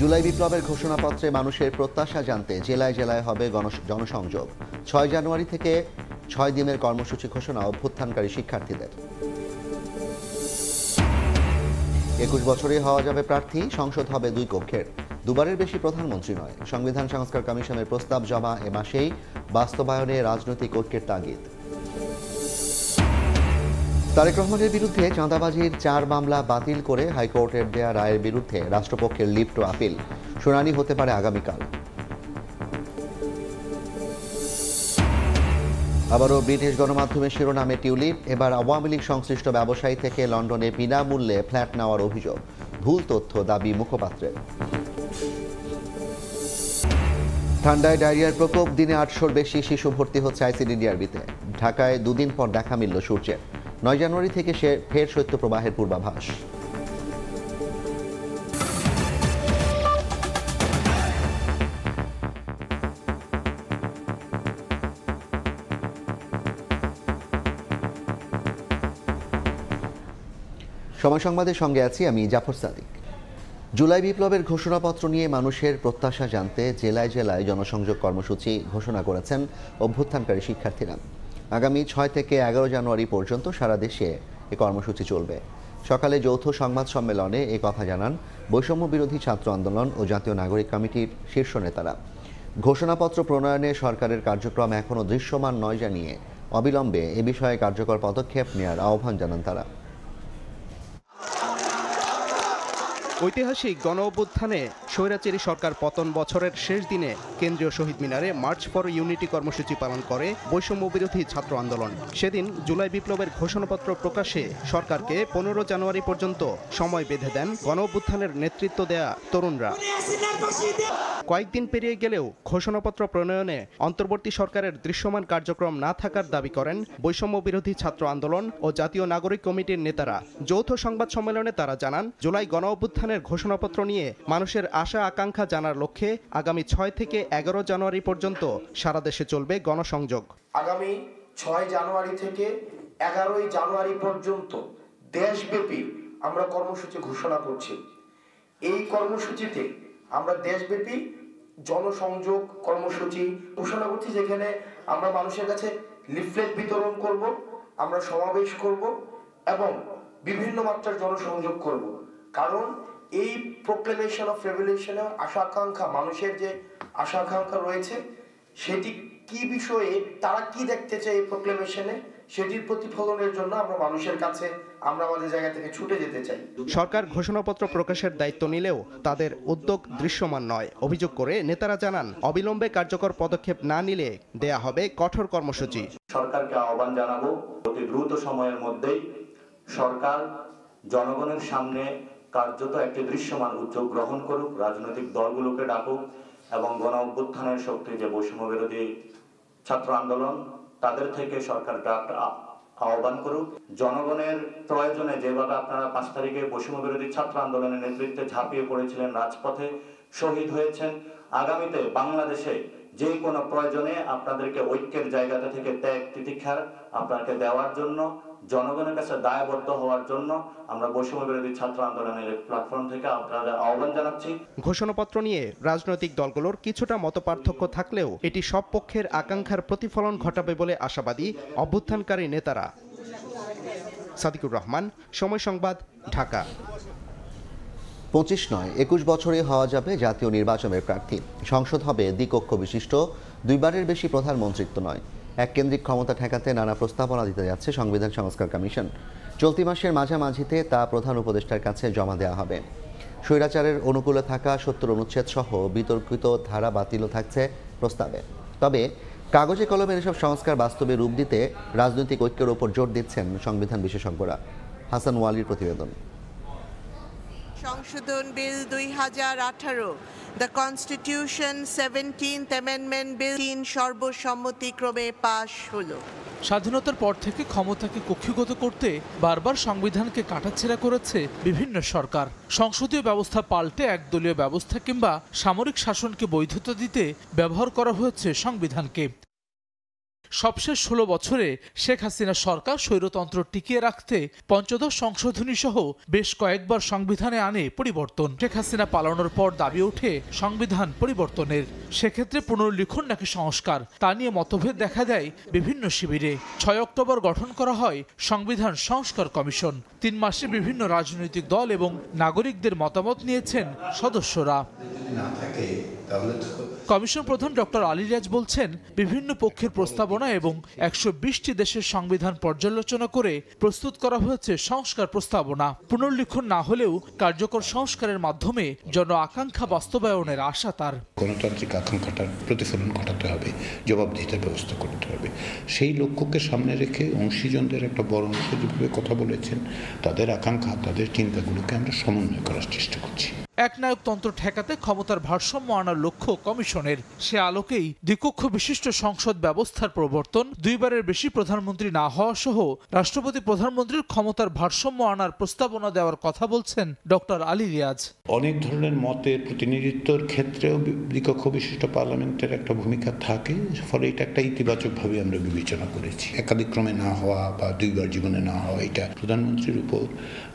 জুলাই বিপ্লবের ঘোষণাপত্রে মানুষের প্রত্যাশা জানতে জেলায় জেলায় হবে জনসংযোগ। ৬ জানুয়ারি থেকে ৬ দিনের কর্মসূচি ঘোষণা অভ্যুত্থানকারী শিক্ষার্থীদের। ২১ বছরে হওয়া যাবে প্রার্থী, সংসদ হবে ২ কক্ষের, দুবারের বেশি প্রধানমন্ত্রী নয়। সংবিধান সংস্কার কমিশনের প্রস্তাব জমা এ মাসেই, বাস্তবায়নে রাজনৈতিক ঐক্যের তাগিদ। তারেক রহমানের বিরুদ্ধে চাঁদাবাজির ৪ মামলা বাতিল করে হাইকোর্টের দেয়া রায়ের বিরুদ্ধে রাষ্ট্রপক্ষের লিপ্ট আপিল, শুনানি হতে পারে আগামীকাল। আবারও ব্রিটিশ গণমাধ্যমের শিরোনামে টিউলিপ, এবার আওয়ামী লীগ সংশ্লিষ্ট ব্যবসায়ী থেকে লন্ডনে বিনামূল্যে ফ্ল্যাট নেওয়ার অভিযোগ, ভুল তথ্য দাবি মুখপাত্রের। ঠান্ডায় ডায়রিয়ার প্রকোপ, দিনে ৮০০-র বেশি শিশু ভর্তি হচ্ছে আইসিডিডিআরবিতে। ঢাকায় দুদিন পর দেখা মিলল সূর্যের। ৯ জানুয়ারি থেকে ফের শৈত্যপ্রবাহের পূর্বাভাস। সময় সংবাদের সঙ্গে আছি আমি জাফর সাদিক। জুলাই বিপ্লবের ঘোষণাপত্র নিয়ে মানুষের প্রত্যাশা জানতে জেলায় জেলায় জনসংযোগ কর্মসূচি ঘোষণা করেছেন অভ্যুত্থানকারী শিক্ষার্থীরা। আগামী ৬ থেকে ১১ জানুয়ারি পর্যন্ত সারা দেশে এ কর্মসূচি চলবে। সকালে যৌথ সংবাদ সম্মেলনে এ কথা জানান বৈষম্য বিরোধী ছাত্র আন্দোলন ও জাতীয় নাগরিক কমিটির শীর্ষ নেতারা। ঘোষণাপত্র প্রণয়নে সরকারের কার্যক্রম এখনও দৃশ্যমান নয় জানিয়ে অবিলম্বে এ বিষয়ে কার্যকর পদক্ষেপ নেওয়ার আহ্বান জানান তারা। ঐতিহাসিক গণ অভ্যুত্থানে স্বৈরাচারী সরকার পতন বছরের শেষ দিনে কেন্দ্রীয় শহীদ মিনারে মার্চ ফর ইউনিটি কর্মসূচি পালন করে বৈষম্য বিরোধী ছাত্র আন্দোলন। সেদিন জুলাই বিপ্লবের ঘোষণাপত্র প্রকাশে সরকারকে ১৫ জানুয়ারি পর্যন্ত সময় বেঁধে দেন গণ অভ্যুত্থানের নেতৃত্ব দেয়া তরুণরা। কয়েকদিন পেরিয়ে গেলেও ঘোষণাপত্র প্রণয়নে অন্তর্বর্তী সরকারের দৃশ্যমান কার্যক্রম না থাকার দাবি করেন বৈষম্য বিরোধী ছাত্র আন্দোলন ও জাতীয় নাগরিক কমিটির নেতারা। যৌথ সংবাদ সম্মেলনে তারা জানান, জুলাই গণ অভ্যুত্থানের ঘোষণাপত্র নিয়ে মানুষের আশা আকাঙ্ক্ষা জানার লক্ষ্যে আগামী ৬ থেকে ১১ জানুয়ারি পর্যন্ত সারা দেশে চলবে গণসংযোগ। আগামী ৬ জানুয়ারি থেকে ১১ জানুয়ারি পর্যন্ত দেশব্যাপী আমরা কর্মসূচি ঘোষণা করছি। এই কর্মসূচিতে আমরা দেশব্যাপী জনসংযোগ কর্মসূচি ঘোষণা করছি, যেখানে আমরা মানুষের কাছে লিফলেট বিতরণ করব, আমরা সমাবেশ করব এবং বিভিন্ন মাত্রার জনসংযোগ করব। কারণ এই প্রোক্লেমেশন অফ রেভলিউশনে আশা আকাঙ্ক্ষা, মানুষের যে আশা আকাঙ্ক্ষা রয়েছে, সেটি কি বিষয়ে তারা কি দেখতে চায় এই প্রোক্লেমেশনে, সেটির প্রতিফলনের জন্য আমরা মানুষের কাছে আমরা আমাদের জায়গা থেকে ছুটে যেতে চাই। সরকার ঘোষণাপত্র প্রকাশের দায়িত্ব নিলেও তাদের উদ্যোগ দৃশ্যমান নয়। অভিযোগ করে নেতারা জানান, অবিলম্বে কার্যকর পদক্ষেপ না নিলে দেয়া হবে কঠোর কর্মসূচি। সরকারকে আহ্বান জানাবো, অতি দ্রুত সময়ের মধ্যেই সরকার জনগণের সামনে কার্যত একটি দৃশ্যমান উদ্যোগ গ্রহণ করুক, রাজনৈতিক দলগুলোকে ডাকুক এবং গণ অভ্যুত্থানের শক্তি যে বৈষম্য বিরোধী ছাত্র আন্দোলন, তাদের থেকে সরকার ড্রাফট আহ্বান করুক। জনগণের প্রয়োজনে যেভাবে আপনারা ৫ তারিখে বৈষম্য বিরোধী ছাত্র আন্দোলনের নেতৃত্বে ঝাঁপিয়ে পড়েছিলেন, রাজপথে শহীদ হয়েছেন, আগামীতে বাংলাদেশে যে কোনো প্রয়োজনে আপনাদেরকে ঐক্যের জায়গাটা থেকে ত্যাগ তিতিক্ষার আপনাকে দেওয়ার জন্য, জনগণের কাছে দায়বদ্ধ হওয়ার জন্য আমরা বৈষম্য বিরোধী ছাত্র আন্দোলনের প্ল্যাটফর্ম থেকে আপনাদের আহ্বান জানাচ্ছি। ঘোষণাপত্র নিয়ে রাজনৈতিক দলগুলোর কিছুটা মতপার্থক্য থাকলেও এটি সব পক্ষের আকাঙ্ক্ষার প্রতিফলন ঘটাবে বলে আশাবাদী অভ্যুত্থানকারী নেতারা। সাদিকুর রহমান, সময় সংবাদ, ঢাকা। ২৫ নয় ২১ বছরে হওয়া যাবে জাতীয় নির্বাচনের প্রার্থী। সংসদ হবে দ্বিকক্ষ বিশিষ্ট, দুইবারের বেশি প্রধানমন্ত্রিত্ব নয়। এক কেন্দ্রিক ক্ষমতা ঠেকাতে নানা প্রস্তাবনা দিতে যাচ্ছে সংবিধান সংস্কার কমিশন। চলতি মাসের মাঝামাঝিতে তা প্রধান উপদেষ্টার কাছে জমা দেওয়া হবে। স্বৈরাচারের অনুকূলে থাকা ৭০ অনুচ্ছেদ সহ বিতর্কিত ধারা বাতিলও থাকছে প্রস্তাবে। তবে কাগজে কলমের এসব সংস্কার বাস্তবে রূপ দিতে রাজনৈতিক ঐক্যের ওপর জোর দিচ্ছেন সংবিধান বিশেষজ্ঞরা। হাসান ওয়ালির প্রতিবেদন। সংশোধন বিল ২০১৮, the constitution 17th amendment bill ৩ সর্বসম্মতিক্রমে পাশ হলো। স্বাধীনতার পর থেকে ক্ষমতাকে কক্ষিগত করতে বারবার সংবিধানকে কাটাছেঁড়া করেছে বিভিন্ন সরকার। সংসদীয় ব্যবস্থা পাল্টে একদলীয় ব্যবস্থা কিংবা সামরিক শাসনকে বৈধতা দিতে ব্যবহার করা হয়েছে সংবিধানকে। সবশেষ 16 বছরে শেখ হাসিনা সরকার স্বৈরতন্ত্র টিকিয়ে রাখতে পঞ্চদশ সংশোধনী সহ বেশ কয়েকবার সংবিধানে আনে পরিবর্তন। শেখ হাসিনা পালানোর পর দাবি ওঠে সংবিধান পরিবর্তনের। সেক্ষেত্রে পুনর্লিখন নাকি সংস্কার, তা নিয়ে মতভেদ দেখা দেয় বিভিন্ন শিবিরে। 6 অক্টোবর গঠন করা হয় সংবিধান সংস্কার কমিশন। 3 মাসে বিভিন্ন রাজনৈতিক দল এবং নাগরিকদের মতামত নিয়েছেন সদস্যরা। কমিশন প্রধান ডক্টর আলী রিয়াজ বলছেন, বিভিন্ন পক্ষের প্রস্তাবনা এবং 120টি দেশের সংবিধান পর্যালোচনা করে প্রস্তুত করা হয়েছে সংস্কার প্রস্তাবনা। পুনর্লিখন না হলেও কার্যকর সংস্কারের মাধ্যমে জন আকাঙ্ক্ষা বাস্তবায়নের আশা তার। গণতান্ত্রিক আকাঙ্ক্ষাটার প্রতিফলন ঘটাতে হবে, জবাবদিহিতার ব্যবস্থা করতে হবে। সেই লক্ষ্যকে সামনে রেখে অংশীজনদের একটা বড় অংশ যেভাবে কথা বলেছেন, তাদের আকাঙ্ক্ষা, তাদের চিন্তাগুলোকে আমরা সমন্বয় করার চেষ্টা করছি। একনায়কতন্ত্র ঠেকাতে ক্ষমতার ভারসাম্য আনার লক্ষ্য কমিশনের। সে আলোকেই দ্বিকক্ষ বিশিষ্ট সংসদ ব্যবস্থার প্রবর্তন, 2 বারের বেশি প্রধানমন্ত্রী না হওয়া সহ রাষ্ট্রপতি প্রধানমন্ত্রীর ক্ষমতার ভারসাম্য আনার প্রস্তাবনা দেওয়ার কথা বলছেন ডক্টর আলী রিয়াজ। অনেক ধরনের মতের প্রতিনিধিত্বর ক্ষেত্রেও দ্বিকক্ষ বিশিষ্ট পার্লামেন্টের একটা ভূমিকা থাকে, ফলে এটা একটা ইতিবাচকভাবে আমরা বিবেচনা করেছি। একাধিক্রমে না হওয়া বা 2 বার জীবনে না হওয়া, এটা প্রধানমন্ত্রীর উপর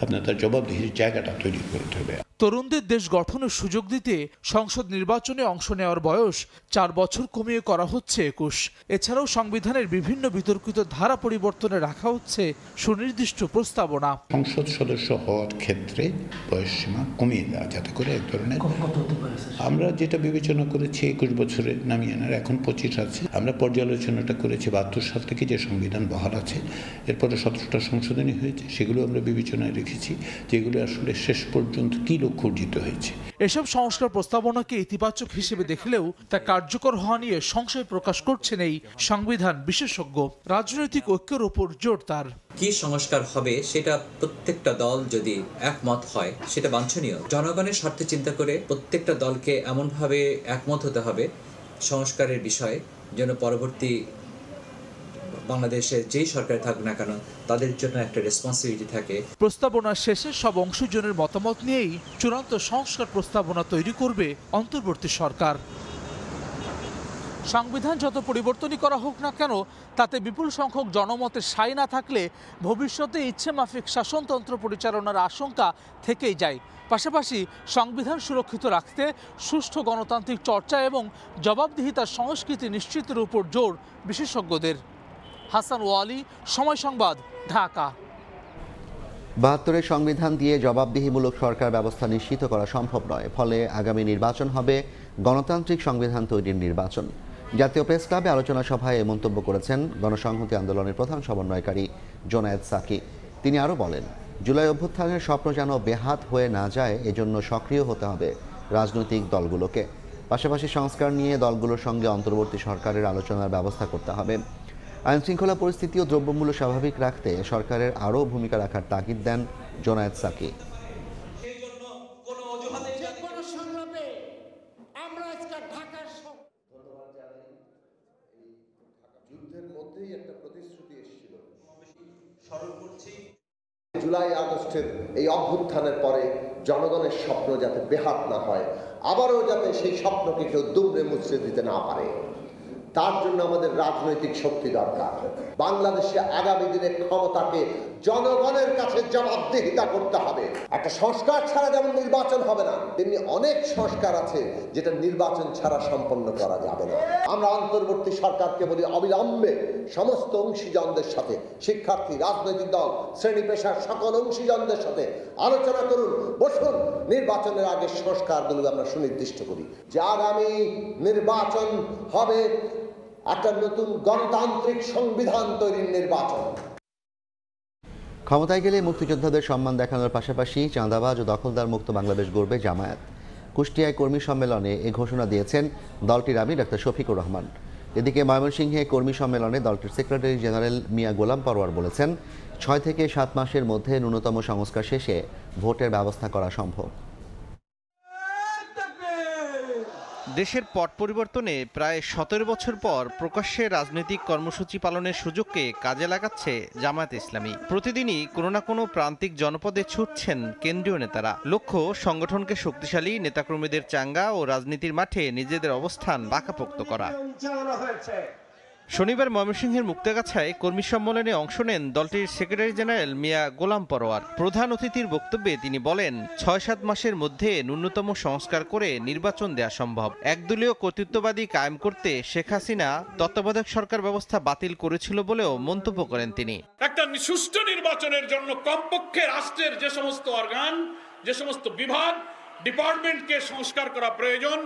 আপনার তার জবাবদিহির জায়গাটা তৈরি করতে হবে। তরুণদের দেশ গঠনের সুযোগ দিতে সংসদ নির্বাচনে অংশ নেওয়ার বয়স 4 বছর কমিয়ে করা হচ্ছে 21। এছাড়াও সংবিধানের বিভিন্ন বিতর্কিত ধারা পরিবর্তনে রাখা হচ্ছে সুনির্দিষ্ট প্রস্তাবনা। সংসদ সদস্য হওয়ার ক্ষেত্রে বয়সসীমা কমিয়ে দেওয়া, যাতে করে এক ধরনের, আমরা যেটা বিবেচনা করেছি 21 বছরে নামিয়ে আনার, এখন 25 আছে। আমরা পর্যালোচনাটা করেছি 72 সাল থেকে যে সংবিধান বহাল আছে, এরপরে 17টা সংশোধনী হয়েছে, সেগুলো আমরা বিবেচনায় রেখেছি, যেগুলো আসলে শেষ পর্যন্ত কি লক্ষ্য অর্জিত হয়েছে। এসব সংস্কার প্রস্তাবনাকে ইতিবাচক হিসেবে দেখলেও তা কার্যকর হওয়া নিয়ে সংশয় প্রকাশ করছেন এই সংবিধান বিশেষজ্ঞ। রাজনৈতিক ঐক্যের উপর জোর তার। কি সংস্কার হবে সেটা প্রত্যেকটা দল যদি একমত হয় সেটা বাঞ্ছনীয়। জনগণের স্বার্থে চিন্তা করে প্রত্যেকটা দলকে এমনভাবে একমত হতে হবে সংস্কারের বিষয়ে, যেন পরবর্তী বাংলাদেশে যেই সরকার থাকুক না কেন তাদের জন্য একটা রেসপন্সিবিলিটি থাকে। প্রস্তাবনার শেষে সব অংশজনের মতামত নিয়েই চূড়ান্ত সংস্কার প্রস্তাবনা তৈরি করবে অন্তর্বর্তী সরকার। সংবিধান যত পরিবর্তনই করা হোক না কেন, তাতে বিপুল সংখ্যক জনমতের সায় না থাকলে ভবিষ্যতে ইচ্ছেমাফিক শাসনতন্ত্র পরিচালনার আশঙ্কা থেকেই যায়। পাশাপাশি সংবিধান সুরক্ষিত রাখতে সুষ্ঠু গণতান্ত্রিক চর্চা এবং জবাবদিহিতার সংস্কৃতি নিশ্চিতের উপর জোর বিশেষজ্ঞদের। হাসান ওয়ালি, সময় সংবাদ, ঢাকা। 72-এর সংবিধান দিয়ে জবাবদিহিমূলক সরকার ব্যবস্থা নিশ্চিত করা সম্ভব নয়, ফলে আগামী নির্বাচন হবে গণতান্ত্রিক সংবিধান তৈরির নির্বাচন। জাতীয় প্রেস ক্লাবে আলোচনা সভায় এ মন্তব্য করেছেন গণসংহতি আন্দোলনের প্রধান সমন্বয়কারী জোনায়েদ সাকি। তিনি আরও বলেন, জুলাই অভ্যুত্থানের স্বপ্ন যেন বেহাত হয়ে না যায়, এজন্য সক্রিয় হতে হবে রাজনৈতিক দলগুলোকে। পাশাপাশি সংস্কার নিয়ে দলগুলোর সঙ্গে অন্তর্বর্তী সরকারের আলোচনার ব্যবস্থা করতে হবে। আইনশৃঙ্খলা পরিস্থিতি ও দ্রব্যমূল্য স্বাভাবিক রাখতে সরকারের আরও ভূমিকা রাখার তাগিদ দেন জোনায়েদ সাকি। জুলাই আগস্টের এই অভ্যুত্থানের পরে জনগণের স্বপ্ন যাতে বেহাত না হয়, আবারও যাতে সেই স্বপ্নকে কেউ দুমড়ে মুচড়ে দিতে না পারে, তার জন্য আমাদের রাজনৈতিক শক্তি দরকার। বাংলাদেশে আগামী দিনে ক্ষমতাকে জনগণের কাছে জবাবদিহিতা করতে হবে। একটা সংস্কার ছাড়া যেমন নির্বাচন হবে না, তেমনি অনেক সংস্কার আছে যেটা নির্বাচন ছাড়া সম্পন্ন করা যাবে না। আমরা অন্তর্বর্তী সরকারকে বলি, অবিলম্বে সমস্ত অংশীজনদের সাথে, শিক্ষার্থী, রাজনৈতিক দল, শ্রেণী পেশার সকল অংশীজনদের সাথে আলোচনা করুন, বসুন, নির্বাচনের আগে সংস্কারগুলো আমরা সুনির্দিষ্ট করি যে আগামী নির্বাচন হবে একটা নতুন গণতান্ত্রিক সংবিধান তৈরির নির্বাচন। ক্ষমতায় গেলে মুক্তিযোদ্ধাদের সম্মান দেখানোর পাশাপাশি চাঁদাবাজ ও দখলদার মুক্ত বাংলাদেশ গড়বে জামায়াত। কুষ্টিয়ায় কর্মী সম্মেলনে এ ঘোষণা দিয়েছেন দলটির আমির ডাক্তার শফিকুর রহমান। এদিকে ময়মনসিংহে কর্মী সম্মেলনে দলটির সেক্রেটারি জেনারেল মিয়া গোলাম পরোয়ার বলেছেন, 6 থেকে 7 মাসের মধ্যে ন্যূনতম সংস্কার শেষে ভোটের ব্যবস্থা করা সম্ভব। দেশের পট পরিবর্তনে প্রায় 17 বছর পর প্রকাশ্যে রাজনৈতিক কর্মসূচি পালনের সুযোগকে কাজে লাগাচ্ছে জামায়াত ইসলামী। প্রতিদিনই কোনো না কোনো প্রান্তিক জনপদে ছুটছেন কেন্দ্রীয় নেতারা। লক্ষ্য সংগঠনকে শক্তিশালী, নেতাকর্মীদের চাঙ্গা ও রাজনীতির মাঠে নিজেদের অবস্থান পাকাপোক্ত করা। শনিবার ময়মনসিংহের মুক্তাগাছায় কর্মী সম্মেলনে অংশ নেন দলটির সেক্রেটারি জেনারেল মিয়া গোলাম পরোয়ার। প্রধান অতিথির বক্তব্যে তিনি বলেন, ৬-৭ মাসের মধ্যে ন্যূনতম সংস্কার করে নির্বাচন দেয়া সম্ভব। একদলীয় কর্তৃত্ববাদী কায়েম করতে শেখ হাসিনা তত্ত্বাবধায়ক সরকার ব্যবস্থা বাতিল করেছিল বলেও মন্তব্য করেন তিনি। একটা সুষ্ঠু নির্বাচনের জন্য কমপক্ষে রাষ্ট্রের যে সমস্ত অর্গান, যে সমস্ত বিভাগ, ডিপার্টমেন্টকে সংস্কার করা প্রয়োজন,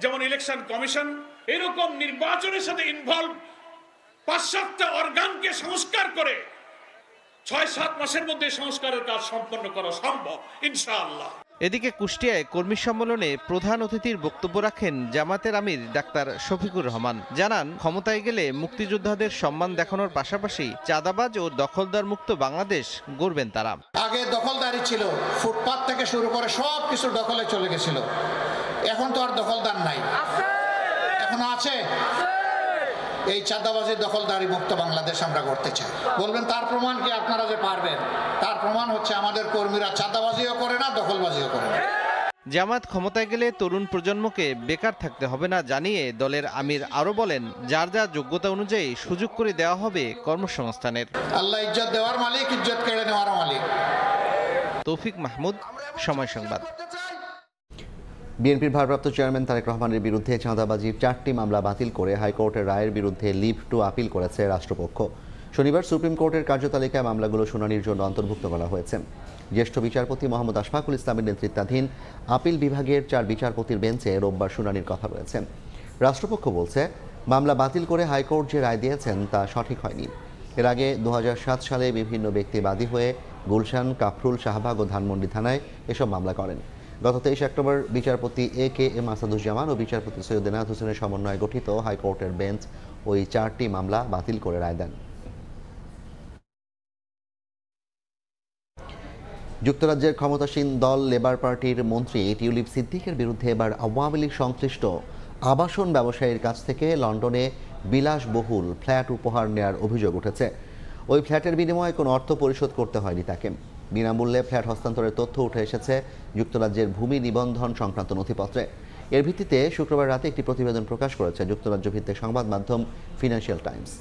যেমন ইলেকশন কমিশন, এরকম নির্বাচনের সাথে ইনভলভ ৫-৭টা অর্গানকে সংস্কার করে ৬-৭ মাসের মধ্যে সংস্কারের কাজ সম্পন্ন করা সম্ভব ইনশাআল্লাহ। এদিকে কুষ্টিয়ায় কর্মী সম্মেলনে প্রধান অতিথির বক্তব্য রাখেন জামাতের আমির ডাক্তার শফিকুর রহমান। জানান, ক্ষমতায় গেলে মুক্তিযোদ্ধাদের সম্মান দেখানোর পাশাপাশি চাঁদাবাজ ও দখলদার মুক্ত বাংলাদেশ গড়বেন তারা। আগে দখলদারি ছিল, ফুটপাত থেকে শুরু করে সব কিছু দখলে চলে গেছিল। এখন তো আর দখলদার নাই, এখন আছে। এই চাঁদাবাজি দখলদারি মুক্ত বাংলাদেশ আমরা করতে চাই। বলবেন তার প্রমাণ কি? আপনারা যে পারবেন, তার প্রমাণ হচ্ছে আমাদের কর্মীরা চাঁদাবাজিও করে না, দখলবাজিও করে না। জামাত ক্ষমতায় গেলে তরুণ প্রজন্মকে বেকার থাকতে হবে না জানিয়ে দলের আমির আরো বলেন, যার যার যোগ্যতা অনুযায়ী সুযোগ করে দেওয়া হবে কর্মসংস্থানের। আল্লাহ ইজ্জত দেওয়ার মালিক, ইজ্জত কেড়ে নেওয়ার মালিক। তৌফিক মাহমুদ, সময় সংবাদ। বিএনপির ভারপ্রাপ্ত চেয়ারম্যান তারেক রহমানের বিরুদ্ধে চাঁদাবাজির 4টি মামলা বাতিল করে হাইকোর্টের রায়ের বিরুদ্ধে লিভ টু আপিল করেছে রাষ্ট্রপক্ষ। শনিবার সুপ্রিম কোর্টের কার্যতালিকায় মামলাগুলো শুনানির জন্য অন্তর্ভুক্ত করা হয়েছে। জ্যেষ্ঠ বিচারপতি মোহাম্মদ আশফাকুল ইসলামের নেতৃত্বাধীন আপিল বিভাগের 4 বিচারপতির বেঞ্চে রোববার শুনানির কথা রয়েছে। রাষ্ট্রপক্ষ বলছে, মামলা বাতিল করে হাইকোর্ট যে রায় দিয়েছেন তা সঠিক হয়নি। এর আগে 2007 সালে বিভিন্ন ব্যক্তি বাদী হয়ে গুলশান, কাফরুল, শাহবাগ ও ধানমন্ডি থানায় এসব মামলা করেন। গত 23 অক্টোবর বিচারপতি AK-M আসাদুজ্জামান ও বিচারপতি সৈয়দ এনায়েত হোসেনের সমন্বয়ে গঠিত হাইকোর্টের বেঞ্চ ওই 4টি মামলা বাতিল করে রায় দেন। যুক্তরাজ্যের ক্ষমতাসীন দল লেবার পার্টির মন্ত্রী টিউলিপ সিদ্দিকের বিরুদ্ধে এবার আওয়ামী লীগ সংশ্লিষ্ট আবাসন ব্যবসায়ীর কাছ থেকে লন্ডনে বিলাসবহুল ফ্ল্যাট উপহার নেওয়ার অভিযোগ উঠেছে। ওই ফ্ল্যাটের বিনিময়ে কোনো অর্থ পরিশোধ করতে হয়নি তাকে। বিনামূল্যে ফ্ল্যাট হস্তান্তরের তথ্য উঠে এসেছে যুক্তরাজ্যের ভূমি নিবন্ধন সংক্রান্ত নথিপত্রে। এর ভিত্তিতে শুক্রবার রাতে একটি প্রতিবেদন প্রকাশ করেছে যুক্তরাজ্য ভিত্তিক সংবাদ মাধ্যম ফিনান্সিয়াল টাইমস।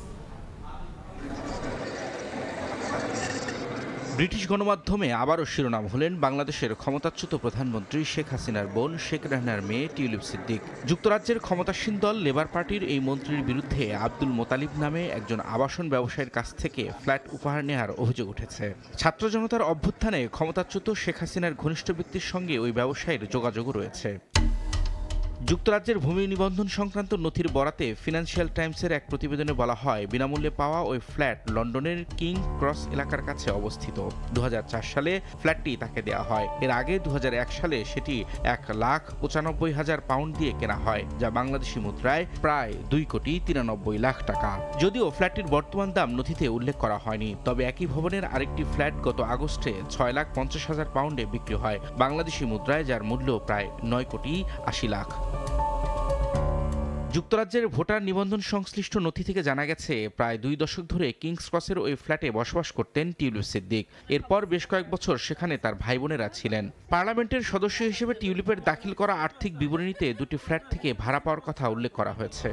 ব্রিটিশ গণমাধ্যমে আবারও শিরোনাম হলেন বাংলাদেশের ক্ষমতাচ্যুত প্রধানমন্ত্রী শেখ হাসিনার বোন শেখ রেহানার মেয়ে টিউলিপ সিদ্দিক। যুক্তরাজ্যের ক্ষমতাসীন দল লেবার পার্টির এই মন্ত্রীর বিরুদ্ধে আব্দুল মোতালিব নামে একজন আবাসন ব্যবসায়ীর কাছ থেকে ফ্ল্যাট উপহার নেওয়ার অভিযোগ উঠেছে। ছাত্র জনতার অভ্যুত্থানে ক্ষমতাচ্যুত শেখ হাসিনার ঘনিষ্ঠ ব্যক্তির সঙ্গে ওই ব্যবসায়ীর যোগাযোগও রয়েছে। যুক্তরাজ্যের ভূমি নিবন্ধন সংক্রান্ত নথির বরাতে ফিনান্সিয়াল টাইমসের এক প্রতিবেদনে বলা হয়, বিনামূল্যে পাওয়া ওই ফ্ল্যাট লন্ডনের কিং ক্রস এলাকার কাছে অবস্থিত। 2004 সালে ফ্ল্যাটটি তাকে দেওয়া হয়। এর আগে 2001 সালে সেটি 1,95,000 পাউন্ড দিয়ে কেনা হয়, যা বাংলাদেশি মুদ্রায় প্রায় 2,93,00,000 টাকা। যদিও ফ্ল্যাটটির বর্তমান দাম নথিতে উল্লেখ করা হয়নি, তবে একই ভবনের আরেকটি ফ্ল্যাট গত আগস্টে 6,50,000 পাউন্ডে বিক্রি হয় বাংলাদেশি মুদ্রায়, যার মূল্য প্রায় 9,80,00,000। যুক্তরাজ্যের ভোটার নিবন্ধন সংশ্লিষ্ট নথি থেকে জানা গেছে, প্রায় 2 দশক ধরে কিংস ক্রসের ওই ফ্ল্যাটে বসবাস করতেন টিউলিপ সিদ্দিক। এরপর বেশ কয়েক বছর সেখানে তার ভাই বোনেরা ছিলেন। পার্লামেন্টের সদস্য হিসেবে টিউলিপের দাখিল করা আর্থিক বিবরণীতে 2টি ফ্ল্যাট থেকে ভাড়া পাওয়ার কথা উল্লেখ করা হয়েছে।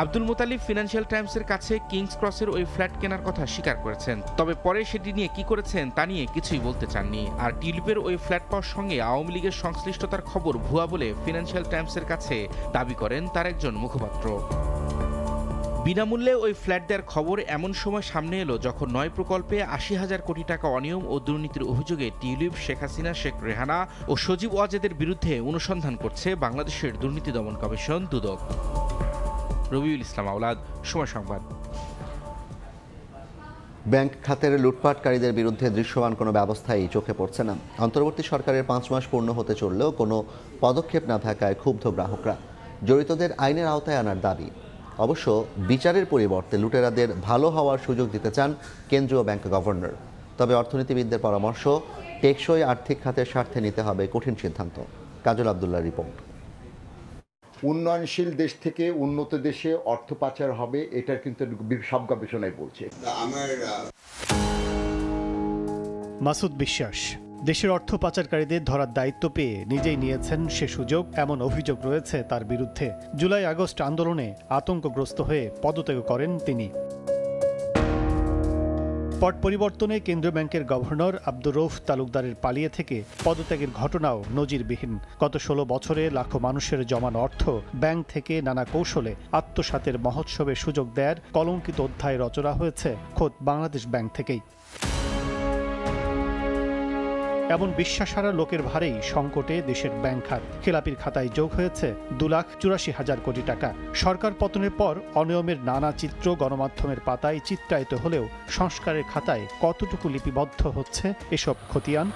আব্দুল মোতালিব ফিনান্সিয়াল টাইমসের কাছে কিংস ক্রসের ওই ফ্ল্যাট কেনার কথা স্বীকার করেছেন, তবে পরে সেটি নিয়ে কি করেছেন তা নিয়ে কিছুই বলতে চাননি। আর টিউলিপের ওই ফ্ল্যাট পাওয়ার সঙ্গে আওয়ামী লীগের সংশ্লিষ্টতার খবর ভুয়া বলে ফিনান্সিয়াল টাইমসের কাছে দাবি করেন তার একজন মুখপাত্র। বিনামূল্যে ওই ফ্ল্যাট দেওয়ার খবর এমন সময় সামনে এলো যখন 9 প্রকল্পে 80,000 কোটি টাকা অনিয়ম ও দুর্নীতির অভিযোগে টিউলিপ, শেখ হাসিনা, শেখ রেহানা ও সজীব ওয়াজেদের বিরুদ্ধে অনুসন্ধান করছে বাংলাদেশের দুর্নীতি দমন কমিশন দুদক। রবিউল ইসলাম আওলাদ, সময় সংবাদ। ব্যাংক খাতের লুটপাটকারীদের বিরুদ্ধে দৃশ্যমান কোনো ব্যবস্থাই চোখে পড়ছে না। অন্তর্বর্তী সরকারের 5 মাস পূর্ণ হতে চললেও কোনো পদক্ষেপ না থাকায় ক্ষুব্ধ গ্রাহকরা। জড়িতদের আইনের আওতায় আনার দাবি। অবশ্য বিচারের পরিবর্তে লুটেরাদের ভালো হওয়ার সুযোগ দিতে চান কেন্দ্রীয় ব্যাংক গভর্নর। তবে অর্থনীতিবিদদের পরামর্শ, টেকসই আর্থিক খাতের স্বার্থে নিতে হবে কঠিন সিদ্ধান্ত। কাজল আব্দুল্লাহর রিপোর্ট। উন্নয়নশীল দেশ থেকে উন্নত দেশে অর্থ পাচার হবে, এটার কিন্তু সব গবেষণায় বলছে। মাসুদ বিশ্বাস, দেশের অর্থ পাচারকারীদের ধরার দায়িত্ব পেয়ে নিজেই নিয়েছেন সে সুযোগ, এমন অভিযোগ রয়েছে তার বিরুদ্ধে। জুলাই আগস্ট আন্দোলনে আতঙ্কগ্রস্ত হয়ে পদত্যাগ করেন তিনি। পট পরিবর্তনে কেন্দ্রীয় ব্যাংকের গভর্নর আব্দুর রউফ তালুকদারের পালিয়ে থেকে পদত্যাগের ঘটনাও নজিরবিহীন। গত 16 বছরে লাখো মানুষের জমানো অর্থ ব্যাংক থেকে নানা কৌশলে আত্মসাতের মহোৎসবে সুযোগ দেয়ার কলঙ্কিত অধ্যায় রচনা হয়েছে খোদ বাংলাদেশ ব্যাংক থেকেই। এমন বিশ্বাসহারা লোকের ভারেই সংকটে দেশের ব্যাংক খাত। খেলাপির খাতায় যোগ হয়েছে 2,84,000 কোটি টাকা। সরকার পতনের পর অনিয়মের নানা চিত্র গণমাধ্যমের পাতায় চিত্রায়িত হলেও সংস্কারের খাতায় কতটুকু লিপিবদ্ধ হচ্ছে এসব খতিয়ান?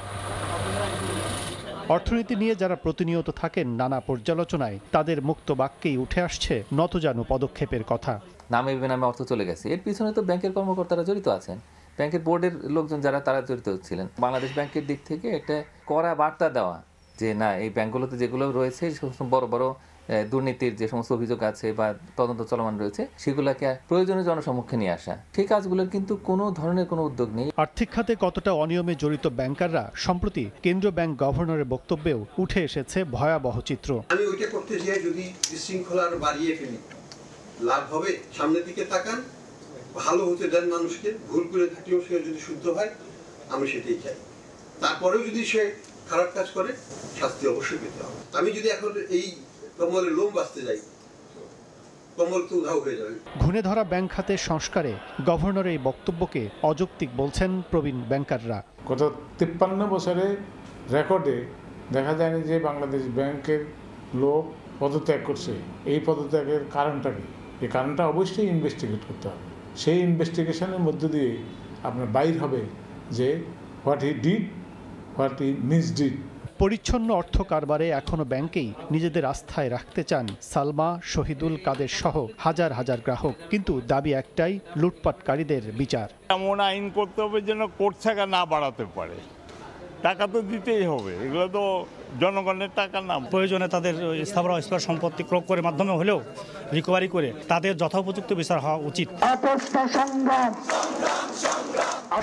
অর্থনীতি নিয়ে যারা প্রতিনিয়ত থাকেন নানা পর্যালোচনায়, তাদের মুক্ত বাক্যেই উঠে আসছে নতজানু পদক্ষেপের কথা। নামে বেনামে অর্থ চলে গেছে, এর পিছনে তো ব্যাংকের কর্মকর্তারা জড়িত আছেন, ব্যাংকের বোর্ডের লোকজন যারা তারা জড়িত ছিলেন। বাংলাদেশ ব্যাংকের দিক থেকে একটা কড়া বার্তা দেওয়া যে না, এই ব্যাংকগুলোতে যেগুলো রয়েছে বড় বড় দুর্নীতির যে সমস্ত অভিযোগ আছে বা তদন্ত চলমান রয়েছে, সেগুলোকে প্রয়োজনীয় জনসমক্ষে নিয়ে আসা, সেই কাজগুলোর কিন্তু কোনো ধরনের কোনো উদ্যোগ নেই। আর্থিক খাতে কতটা অনিয়মে জড়িত ব্যাংকাররা সম্প্রতি কেন্দ্রীয় ব্যাংক গভর্নরের বক্তব্যেও উঠে এসেছে ভয়াবহ চিত্র। আমি ওইটা করতে যেয়ে যদি বিশৃঙ্খলা বাড়িয়ে ফেলি, লাভ হবে? সামনের দিকে তাকান, ভালো হতে দেন মানুষকে, ভুল করে থাকলেও সে যদি শুদ্ধ হয়, আমি সেটাই চাই। তারপরেও যদি সে খারাপ কাজ করে, শাস্তি অবশ্যই পেতে হবে। আমি যদি এখন এই কমলের লোম বাঁচতে যাই, কমল তো উধাও হয়ে যাবে। ঘুণে ধরা ব্যাংক খাতের সংস্কারে গভর্নরের এই বক্তব্যকে অযৌক্তিক বলছেন প্রবীণ ব্যাংকাররা। গত 53 বছরে রেকর্ডে দেখা যায় যে বাংলাদেশ ব্যাংকের লোক পদত্যাগ করছে। এই পদত্যাগের কারণটা কি? এই কারণটা অবশ্যই ইনভেস্টিগেট করতে হবে। সেই ইনভেস্টিগেশনের মধ্য দিয়ে আপনার বাইর হবে যে what he did, what he misdid. পরিচ্ছন্ন অর্থ কারবারে এখনো ব্যাংকেই নিজেদের আস্থায় রাখতে চান সালমা, শহীদুল কাদের সহ হাজার হাজার গ্রাহক। কিন্তু দাবি একটাই, লুটপাটকারীদের বিচার। এমন আইন করতে হবে যেন কোর্ট ছাকা না বাড়াতে পারে। টাকা তো দিতেই হবে, এগুলো তো জনগণের টাকা না। প্রয়োজনে তাদের স্থাবর অস্থাবর সম্পত্তি ক্রয় করে মাধ্যমে হলেও রিকভারি করে তাদের যথোপযুক্ত বিচার হওয়া উচিত।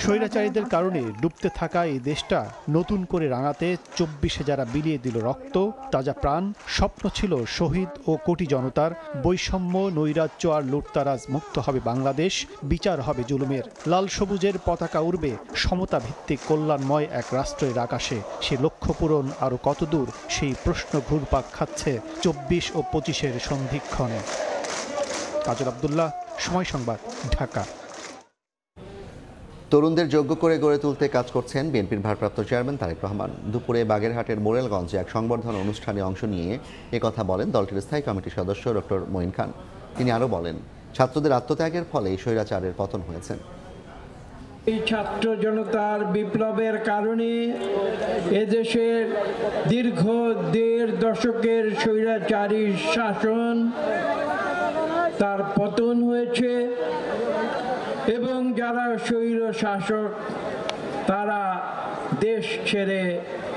স্বৈরাচারীদের কারণে ডুবতে থাকা এই দেশটা নতুন করে রাঙাতে 24-এ যারা বিলিয়ে দিল রক্ত, তাজা প্রাণ, স্বপ্ন ছিল শহীদ ও কোটি জনতার। বৈষম্য, নৈরাজ্য আর লুটতারাজ মুক্ত হবে বাংলাদেশ, বিচার হবে জুলুমের। লাল সবুজের পতাকা উড়বে সমতা ভিত্তিক কল্যাণময় এক রাষ্ট্রের আকাশে। সে লক্ষ্য পূরণ আরও কতদূর, সেই প্রশ্ন ঘুরপাক খাচ্ছে 24 ও 25-এর সন্ধিক্ষণে। কাজল আব্দুল্লাহ, সময় সংবাদ, ঢাকা। তরুণদের যোগ্য করে গড়ে তুলতে কাজ করছেন বিএনপির ভারপ্রাপ্ত চেয়ারম্যান তারেক রহমান। দুপুরে বাগেরহাটের মোরেলগঞ্জে এক সংবর্ধনা অনুষ্ঠানে অংশ নিয়ে একথা বলেন দলটির স্থায়ী কমিটির সদস্য ডক্টর মঈন খান। তিনি আরও বলেন, ছাত্রদের আত্মত্যাগের ফলে স্বৈরাচারের পতন হয়েছে। এই ছাত্র জনতার বিপ্লবের কারণে এদেশের দীর্ঘ 1.5 দশকের স্বৈরাচারী শাসন তার পতন হয়েছে এবং যারা স্বৈর শাসক তারা দেশ ছেড়ে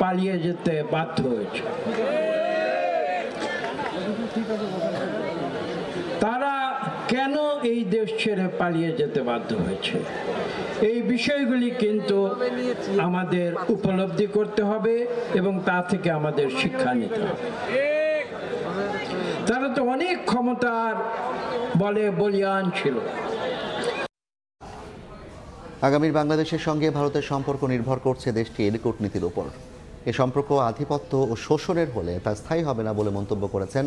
পালিয়ে যেতে বাধ্য হয়েছে। তারা কেন এই দেশ ছেড়ে পালিয়ে যেতে বাধ্য হয়েছে, এই বিষয়গুলি কিন্তু আমাদের উপলব্ধি করতে হবে এবং তা থেকে আমাদের শিক্ষা নিতে হবে। তারা তো অনেক ক্ষমতার বলে বলিয়ান ছিল। আগামীর বাংলাদেশের সঙ্গে ভারতের সম্পর্ক নির্ভর করছে দেশটির কূটনীতির উপর। এ সম্পর্ক আধিপত্য ও শোষণের হলে তা স্থায়ী হবে না বলে মন্তব্য করেছেন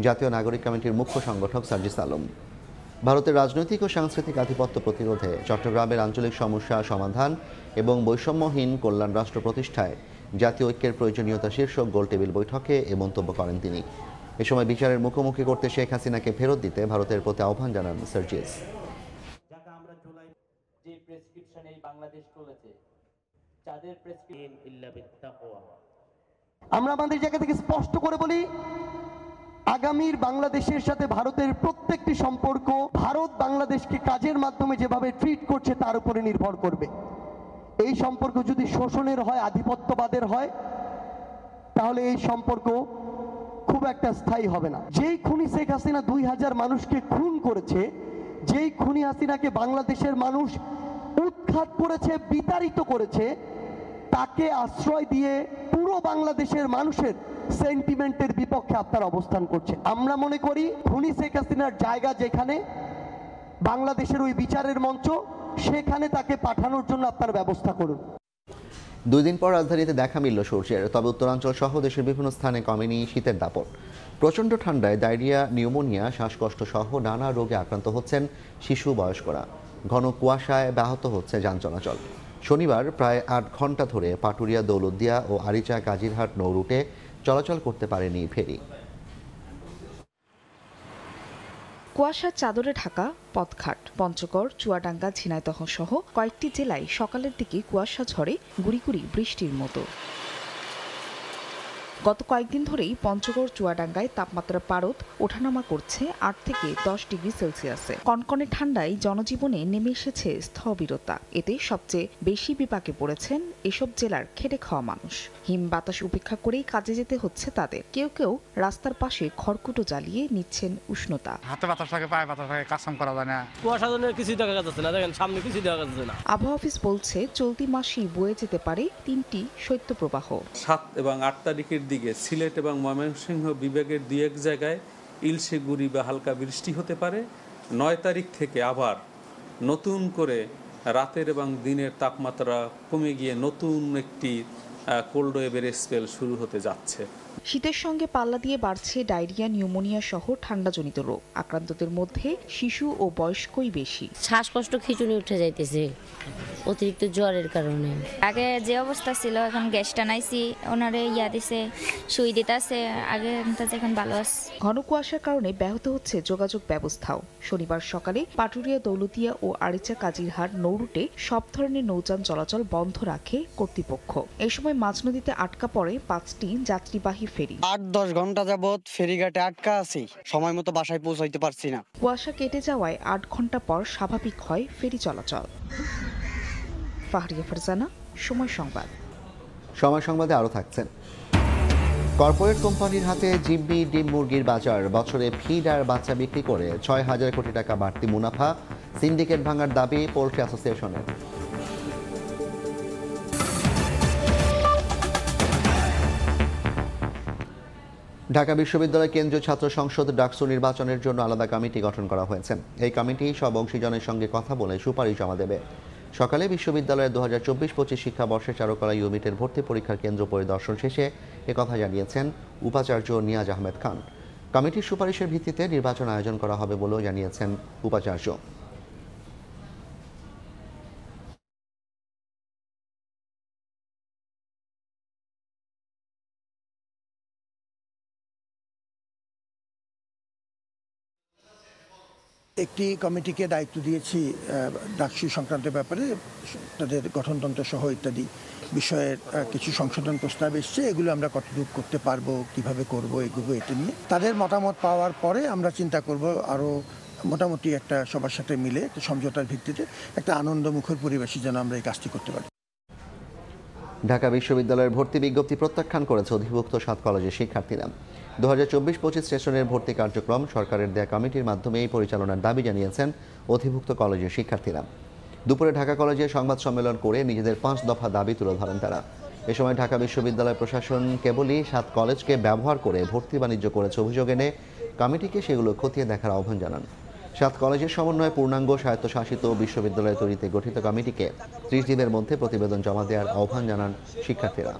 জাতীয় নাগরিক কমিটির মুখ্য সংগঠক সার্জিস আলম। ভারতের রাজনৈতিক ও সাংস্কৃতিক আধিপত্য প্রতিরোধে, চট্টগ্রামের আঞ্চলিক সমস্যা সমাধান এবং বৈষম্যহীন কল্যাণ রাষ্ট্র প্রতিষ্ঠায় জাতীয় ঐক্যের প্রয়োজনীয়তা শীর্ষক গোলটেবিল বৈঠকে এ মন্তব্য করেন তিনি। এ সময় বিচারের মুখোমুখি করতে শেখ হাসিনাকে ফেরত দিতে ভারতের প্রতি আহ্বান জানান সার্জিস। আমরা আমাদের জায়গা থেকে স্পষ্ট করে বলি, আগামীর বাংলাদেশের সাথে ভারতের প্রত্যেকটি সম্পর্ক ভারত বাংলাদেশকে কাজের মাধ্যমে যেভাবে ট্রিট করছে তার উপরে নির্ভর করবে। এই সম্পর্ক যদি শোষণের হয়, আধিপত্যবাদের হয়, তাহলে এই সম্পর্ক খুব একটা স্থায়ী হবে না। যেই খুনি শেখ হাসিনা 2000 মানুষকে খুন করেছে, যেই খুনি হাসিনাকে বাংলাদেশের মানুষ উৎখাত করেছে, বিতাড়িত করেছে, তাকে আশ্রয় দিয়ে পুরো বাংলাদেশের মানুষের সেন্টিমেন্টের বিপক্ষে আপনার অবস্থান করছে। আমরা মনে করি খুনি শেখ হাসিনার জায়গা যেখানে বাংলাদেশের ওই বিচারের মঞ্চ, সেখানে তাকে পাঠানোর জন্য আপনার ব্যবস্থা করুন। 2 দিন পর রাজধানীতে দেখা মিলল সূর্যের, তবে উত্তরাঞ্চল সহ দেশের বিভিন্ন স্থানে কমেনি শীতের দাপট। প্রচণ্ড ঠান্ডায় ডায়রিয়া, নিউমোনিয়া, শ্বাসকষ্ট সহ নানা রোগে আক্রান্ত হচ্ছেন শিশু, বয়স্করা। ঘন কুয়াশায় ব্যাহত হচ্ছে যান চলাচল। শনিবার প্রায় 8 ঘন্টা ধরে পাটুরিয়া, দৌলতদিয়া ও আরিচা কাজিরহাট নৌ রুটে চলাচল করতে পারেনি ফেরি। কুয়াশার চাদরে ঢাকা পথঘাট, পঞ্চগড়, চুয়াডাঙ্গা, ঝিনাইদহ সহ কয়েকটি জেলায় সকালের দিকে কুয়াশা ঝরে গুড়ি গুড়ি বৃষ্টির মতো। গত কয়েকদিন ধরেই পঞ্চগড়, চুয়াডাঙ্গায় তাপমাত্রা পারদ ওঠানামা করছে 8 থেকে 10 ডিগ্রি সেলসিয়াসে। কনকনে ঠান্ডায় জনজীবনে নেমে এসেছে স্থবিরতা। এতে সবচেয়ে বেশি বিপাকে পড়েছেন এসব জেলার খেটে খাওয়া মানুষ। হিম বাতাস উপেক্ষা করেই কাজে যেতে হচ্ছে তাদের। কেউ কেউ রাস্তার পাশে খড়কুটো জ্বালিয়ে নিচ্ছেন উষ্ণতা। হাতে বাতাস থাকে, পায়ে বাতাস থাকে, কাজ করা যায় না। কুয়াশা জন্য কিছু দেখা যাচ্ছে না, দেখেন সামনে কিছু দেখা যাচ্ছে না। আবহাওয়া অফিস বলছে চলতি মাসেই বয়ে যেতে পারে 3টি শৈত্যপ্রবাহ। 7 এবং 8 তারিখের দিকে সিলেট এবং ময়মনসিংহ বিভাগের 2-1 জায়গায় ইলশে গুড়ি বা হালকা বৃষ্টি হতে পারে। 9 তারিখ থেকে আবার নতুন করে রাতের এবং দিনের তাপমাত্রা কমে গিয়ে নতুন একটি কোল্ড ওয়েভের স্পেল শুরু হতে যাচ্ছে। শীতের সঙ্গে পাল্লা দিয়ে বাড়ছে ডায়রিয়া, নিউমোনিয়া সহ ঠান্ডাজনিত রোগ। আক্রান্তদের মধ্যে শিশু ও বয়স্কই বেশি। শ্বাসকষ্ট, খিঁচুনি উঠে যাইতেছে অতিরিক্ত জ্বরের কারণে। আগে যে অবস্থা ছিল এখন গ্যাস টানাইছি, ওনারে দিছে, সুই দিতেছে, আগে এখন ভালো আছে। ঘন কুয়াশার কারণে ব্যাহত হচ্ছে যোগাযোগ ব্যবস্থাও। শনিবার সকালে পাটুরিয়া, দৌলতিয়া ও আরিচা কাজিরহাট নৌরুটে সব ধরনের নৌযান চলাচল বন্ধ রাখে কর্তৃপক্ষ। এই সময় মাঝনদীতে আটকা পড়ে 5টি যাত্রীবাহী ফেরি। 8-10 ঘন্টা যাবৎ ফেরিঘাটে আটকা আছি, সময় মতো বাসায় পৌঁছাইতে পারছি না। কুয়াশা কেটে যাওয়ায় 8 ঘন্টা পর স্বাভাবিক হয় ফেরি চলাচল। ফাহরিয়া ফারজানা, সময় সংবাদ। সময় সংবাদে আরও থাকছেন। কর্পোরেট কোম্পানির হাতে জিম্মি ডিম মুরগির বাজার, বছরে ফিড আর বাচ্চা বিক্রি করে 6,000 কোটি টাকা বাড়তি মুনাফা। সিন্ডিকেট ভাঙার দাবি পোল্ট্রি অ্যাসোসিয়েশনের। ঢাকা বিশ্ববিদ্যালয় কেন্দ্রীয় ছাত্র সংসদ ডাকসু নির্বাচনের জন্য আলাদা কমিটি গঠন করা হয়েছে। এই কমিটি সব অংশীজনের সঙ্গে কথা বলে সুপারিশ জমা দেবে। সকালে বিশ্ববিদ্যালয়ের 2024-25 শিক্ষাবর্ষে চারুকলা ইউনিটের ভর্তি পরীক্ষার কেন্দ্র পরিদর্শন শেষে একথা জানিয়েছেন উপাচার্য নিয়াজ আহমেদ খান। কমিটির সুপারিশের ভিত্তিতে নির্বাচন আয়োজন করা হবে বলেও জানিয়েছেন উপাচার্য। একটি কমিটিকে দায়িত্ব দিয়েছি ডাকসু সংক্রান্ত ব্যাপারে, তাদের গঠনতন্ত্র সহ ইত্যাদি বিষয়ের কিছু সংশোধন প্রস্তাব এসছে। এগুলো আমরা কতটুকু করতে পারবো, কিভাবে করব, এগুলো এটা নিয়ে তাদের মতামত পাওয়ার পরে আমরা চিন্তা করব আরও মোটামুটি একটা সবার সাথে মিলে একটা সমঝোতার ভিত্তিতে একটা আনন্দমুখর পরিবেশে যেন আমরা এই কাজটি করতে পারি। ঢাকা বিশ্ববিদ্যালয়ের ভর্তি বিজ্ঞপ্তি প্রত্যাখ্যান করেছে অধিভুক্ত 7 কলেজের শিক্ষার্থীরা। 2024-25 সেশনের ভর্তি কার্যক্রম সরকারের দেয়া কমিটির মাধ্যমেই পরিচালনার দাবি জানিয়েছেন অধিভুক্ত কলেজের শিক্ষার্থীরা। দুপুরে ঢাকা কলেজে সংবাদ সম্মেলন করে নিজেদের 5 দফা দাবি তুলে ধরেন তারা। এ সময় ঢাকা বিশ্ববিদ্যালয় প্রশাসন কেবলই 7 কলেজকে ব্যবহার করে ভর্তি বাণিজ্য করেছে অভিযোগ এনে কমিটিকে সেগুলো খতিয়ে দেখার আহ্বান জানান। 7 কলেজের সমন্বয়ে পূর্ণাঙ্গ স্বায়ত্তশাসিত বিশ্ববিদ্যালয় তৈরিতে গঠিত কমিটিকে 30 দিনের মধ্যে প্রতিবেদন জমা দেওয়ার আহ্বান জানান শিক্ষার্থীরা।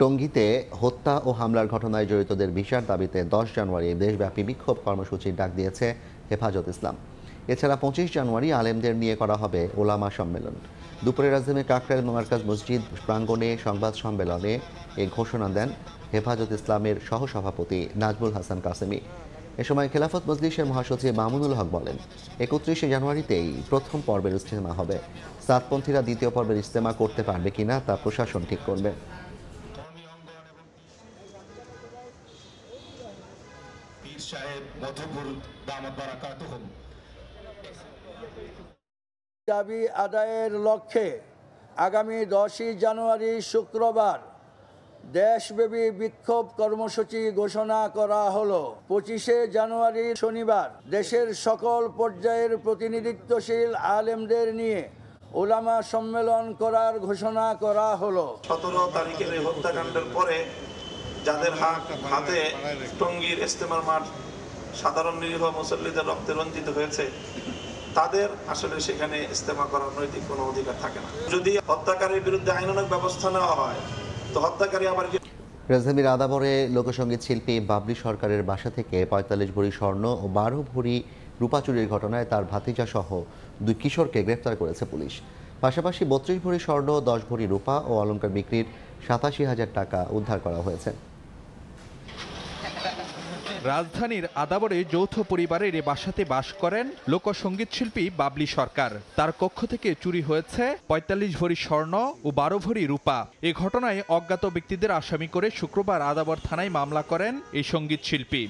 টঙ্গীতে হত্যা ও হামলার ঘটনায় জড়িতদের বিচার দাবিতে 10 জানুয়ারি দেশব্যাপী বিক্ষোভ কর্মসূচির ডাক দিয়েছে হেফাজত ইসলাম। এছাড়া 25 জানুয়ারি আলেমদের নিয়ে করা হবে ওলামা সম্মেলন। দুপুরে রাজধানীর কাকরাইল মার্কাজ মসজিদ প্রাঙ্গণে সংবাদ সম্মেলনে এ ঘোষণা দেন হেফাজত ইসলামের সহসভাপতি নাজমুল হাসান কাসেমি। এ সময় খেলাফত মজলিসের মহাসচিব মামুনুল হক বলেন, 31 জানুয়ারিতেই প্রথম পর্বের ইজতেমা হবে। সাতপন্থীরা দ্বিতীয় পর্বের ইজতেমা করতে পারবে কিনা তা প্রশাসন ঠিক করবে। দাবি আদায়ের লক্ষ্যে আগামী 10 জানুয়ারি শুক্রবার দেশব্যাপী বিক্ষোভ কর্মসূচি ঘোষণা করা হলো। 25শে জানুয়ারি শনিবার দেশের সকল পর্যায়ের প্রতিনিধিত্বশীল আলেমদের নিয়ে ওলামা সম্মেলন করার ঘোষণা করা হলো। 17 তারিখের এই হত্যাকাণ্ডের পরে যাদের হাতে টঙ্গীর ইজতেমার মাঠ সাধারণ নিরীহ মুসল্লিদের রক্তে রঞ্জিত হয়েছে, তাদের আসলে সেখানে ইজতেমা করার নৈতিক কোনো অধিকার থাকে না। যদি হত্যাকারীর বিরুদ্ধে আইনানুগ ব্যবস্থা নেওয়া হয়, তো হত্যাকারী আবার রাজধানীর আদাবরে লোকসঙ্গীত শিল্পী বাবলি সরকারের বাসা থেকে ৪৫ ভরি স্বর্ণ ও ১২ ভরি রূপা চুরির ঘটনায় তার ভাতিজা সহ 2 কিশোরকে গ্রেফতার করেছে পুলিশ। পাশাপাশি ৩২ ভরি স্বর্ণ, 10 ভরি রূপা ও অলংকার বিক্রির ৮৭,০০০ টাকা উদ্ধার করা হয়েছে। রাজধানীর আদাবরে যৌথ পরিবারের বাসাতে বাস করেন লোকসঙ্গীত শিল্পী বাবলি সরকার। তার কক্ষ থেকে চুরি হয়েছে ৪৫ ভরি স্বর্ণ ও ১২ ভরি রূপা। এ ঘটনায় অজ্ঞাত ব্যক্তিদের আসামি করে শুক্রবার আদাবর থানায় মামলা করেন এই সঙ্গীত শিল্পী।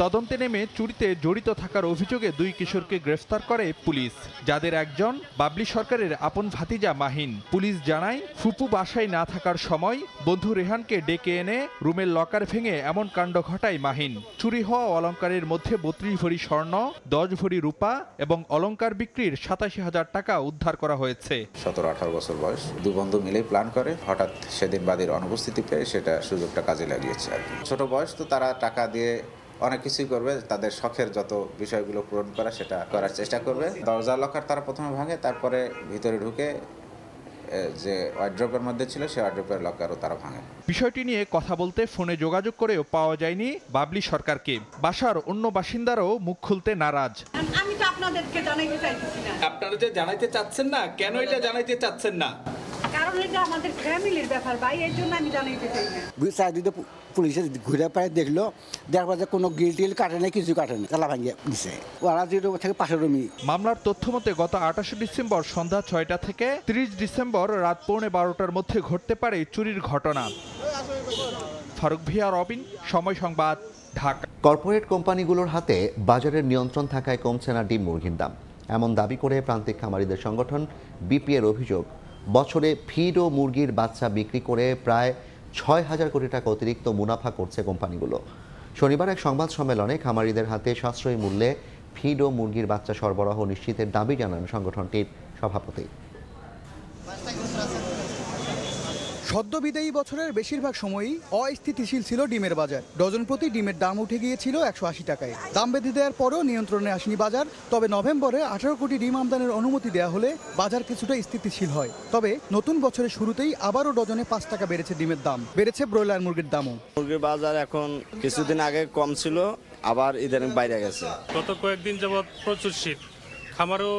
তদন্তে নেমে চুরিতে জড়িত থাকার অভিযোগে 2 কিশোরকে গ্রেফতার করে পুলিশ, যাদের একজন বাবলি সরকারের আপন ভাতিজা মাহিন। পুলিশ জানায়, ফুপু বাসায় না থাকার সময় বন্ধু রেহানকে ডেকে এনে রুমের লকার ভেঙে এমন কাণ্ড ঘটায় মাহিন। চুরি হওয়া অলংকারের মধ্যে ৩২ ভরি স্বর্ণ, 10 ভরি রূপা এবং অলংকার বিক্রির ৮৭,০০০ টাকা উদ্ধার করা হয়েছে। ১৭-১৮ বছর বয়স 2 বন্ধু মিলেই প্ল্যান করে, হঠাৎ সেদিন বাদীর অনুপস্থিতি পেয়ে সেটা সুযোগটা কাজে লাগিয়েছে আর কি। ছোট বয়স তো তারা টাকা দিয়ে অনেক কিছুই করবে, তাদের শখের যত বিষয়গুলো পূরণ করা সেটা করার চেষ্টা করবে। দরজা লকার তারা প্রথমে ভাঙে, তারপরে ভিতরে ঢুকে যে ওয়ার্ড্রপের মধ্যে ছিল সেই ওয়ার্ড্রপের লকারও তারা ভাঙে। বিষয়টি নিয়ে কথা বলতে ফোনে যোগাযোগ করেও পাওয়া যায়নি বাবলি সরকারকে। বাসার অন্য বাসিন্দারাও মুখ খুলতে নারাজ। আমি তো আপনাদেরকে জানাইতে চাইতেছি না। আপনারা যে জানাইতে চাচ্ছেন না, কেন এটা জানাইতে চাচ্ছেন না? কারণ এটা আমাদের ফ্যামিলির ব্যাপার ভাই, এর জন্য আমি জানাইতে চাই না। পুলিশে ঘুরে পায়ে দেখলো, দেখার পর কোনো গিল টিল কাটে নাই, কিছু কাটে না, তালা ভাঙিয়ে দিছে। ওরা যে থেকে পাশের রুমি। মামলার তথ্য মতে গত ২৮ ডিসেম্বর সন্ধ্যা ৬টা থেকে ৩০ ডিসেম্বর রাত ১১:৩০ মধ্যে ঘটতে পারে চুরির ঘটনা। ফারুক ভিয়া, রবিন, সময় সংবাদ, ঢাকা। কর্পোরেট কোম্পানিগুলোর হাতে বাজারের নিয়ন্ত্রণ থাকায় কমছে না ডিম মুরগির দাম, এমন দাবি করে প্রান্তিক খামারিদের সংগঠন বিপিএর অভিযোগ, বছরে ফিড ও মুরগির বাচ্চা বিক্রি করে প্রায় ৬,০০০ কোটি টাকা অতিরিক্ত মুনাফা করছে কোম্পানিগুলো। শনিবার এক সংবাদ সম্মেলনে খামারিদের হাতে সাশ্রয়ী মূল্যে ফিড ও মুরগির বাচ্চা সরবরাহ নিশ্চিতের দাবি জানান সংগঠনটির সভাপতি। সদ্য বিদায়ী বছরের বেশিরভাগ সময়ই অস্থিতিশীল ছিল ডিমের বাজার। ডজন প্রতি ডিমের দাম উঠে গিয়েছিল ১৮০ টাকায়। দাম বেঁধে দেওয়ার পরও নিয়ন্ত্রণে আসেনি বাজার। তবে নভেম্বরে ১৮ কোটি ডিম আমদানির অনুমতি দেওয়া হলে বাজার কিছুটা স্থিতিশীল হয়। তবে নতুন বছরের শুরুতেই আবারও ডজনে 5 টাকা বেড়েছে ডিমের দাম, বেড়েছে ব্রয়লার মুরগির দামও। মুরগির বাজার এখন কিছুদিন আগে কম ছিল, আবার ইদানিং বাইরে গেছে। গত কয়েকদিন যাবৎ প্রচুর শীত, খামারও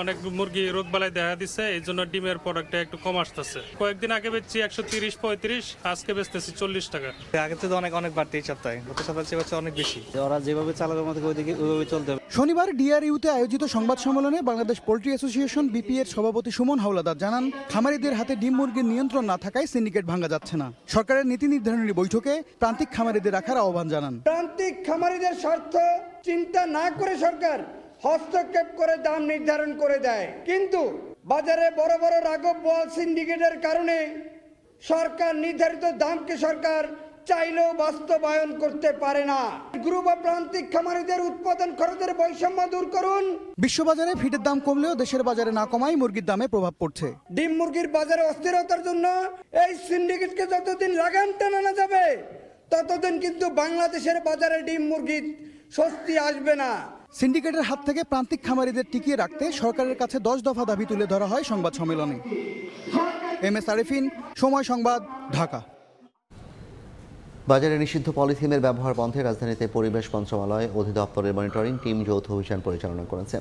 অনেক মুরগি রোগ বালাই দেখা দিচ্ছে, এই জন্য ডিমের প্রোডাক্টটা একটু কম আসতেছে। কয়েকদিন আগে বেচছি ১৩০-৩৫, আজকে বেচতেছি 40 টাকা। আগে তো অনেক বাড়তি এই সপ্তাহে, গত সপ্তাহে অনেক বেশি। ওরা যেভাবে চালাবে আমাদের ওইভাবে চলতে হবে। শনিবার ডিআরইউতে আয়োজিত সংবাদ সম্মেলনে বাংলাদেশ পোল্ট্রি অ্যাসোসিয়েশন বিপি এর সভাপতি সুমন হাওলাদার জানান, খামারিদের হাতে ডিম মুরগির নিয়ন্ত্রণ না থাকায় সিন্ডিকেট ভাঙা যাচ্ছে না। সরকারের নীতি নির্ধারণী বৈঠকে প্রান্তিক খামারিদের রাখার আহ্বান জানান। প্রান্তিক খামারিদের স্বার্থ চিন্তা না করে সরকার হস্তক্ষেপ করে দাম নির্ধারণ করে দেয়, কিন্তু বাজারে বড় বড় রাঘব বোয়াল সিন্ডিকেটের কারণে সরকার নির্ধারিত দামকে সরকার চাইলেও বাস্তবায়ন করতে পারে না। গ্রুপ অফ প্রান্তিক খামারিদের উৎপাদন খরচের বৈষম্য দূর করুন। বিশ্ববাজারে ফিডের দাম কমলেও দেশের বাজারে না কমায় মুরগির দামে প্রভাব পড়ছে। ডিম মুরগির বাজারে অস্থিরতার জন্য এই সিন্ডিকেটকে যতদিন লাগাম টানানো যাবে ততদিন কিন্তু বাংলাদেশের বাজারে ডিম মুরগির স্বস্তি আসবে না। সিন্ডিকেটের হাত থেকে প্রান্তিক খামারিদের টিকিয়ে রাখতে সরকারের কাছে 10 দফা দাবি তুলে ধরা হয় সংবাদ সম্মেলনে। এমএস আরিফিন, সময় সংবাদ, ঢাকা। বাজারে নিষিদ্ধ পলিথিনের ব্যবহার বন্ধে রাজধানীতে পরিবেশ মন্ত্রণালয় অধিদপ্তরের মনিটরিং টিম যৌথ অভিযান পরিচালনা করেছে।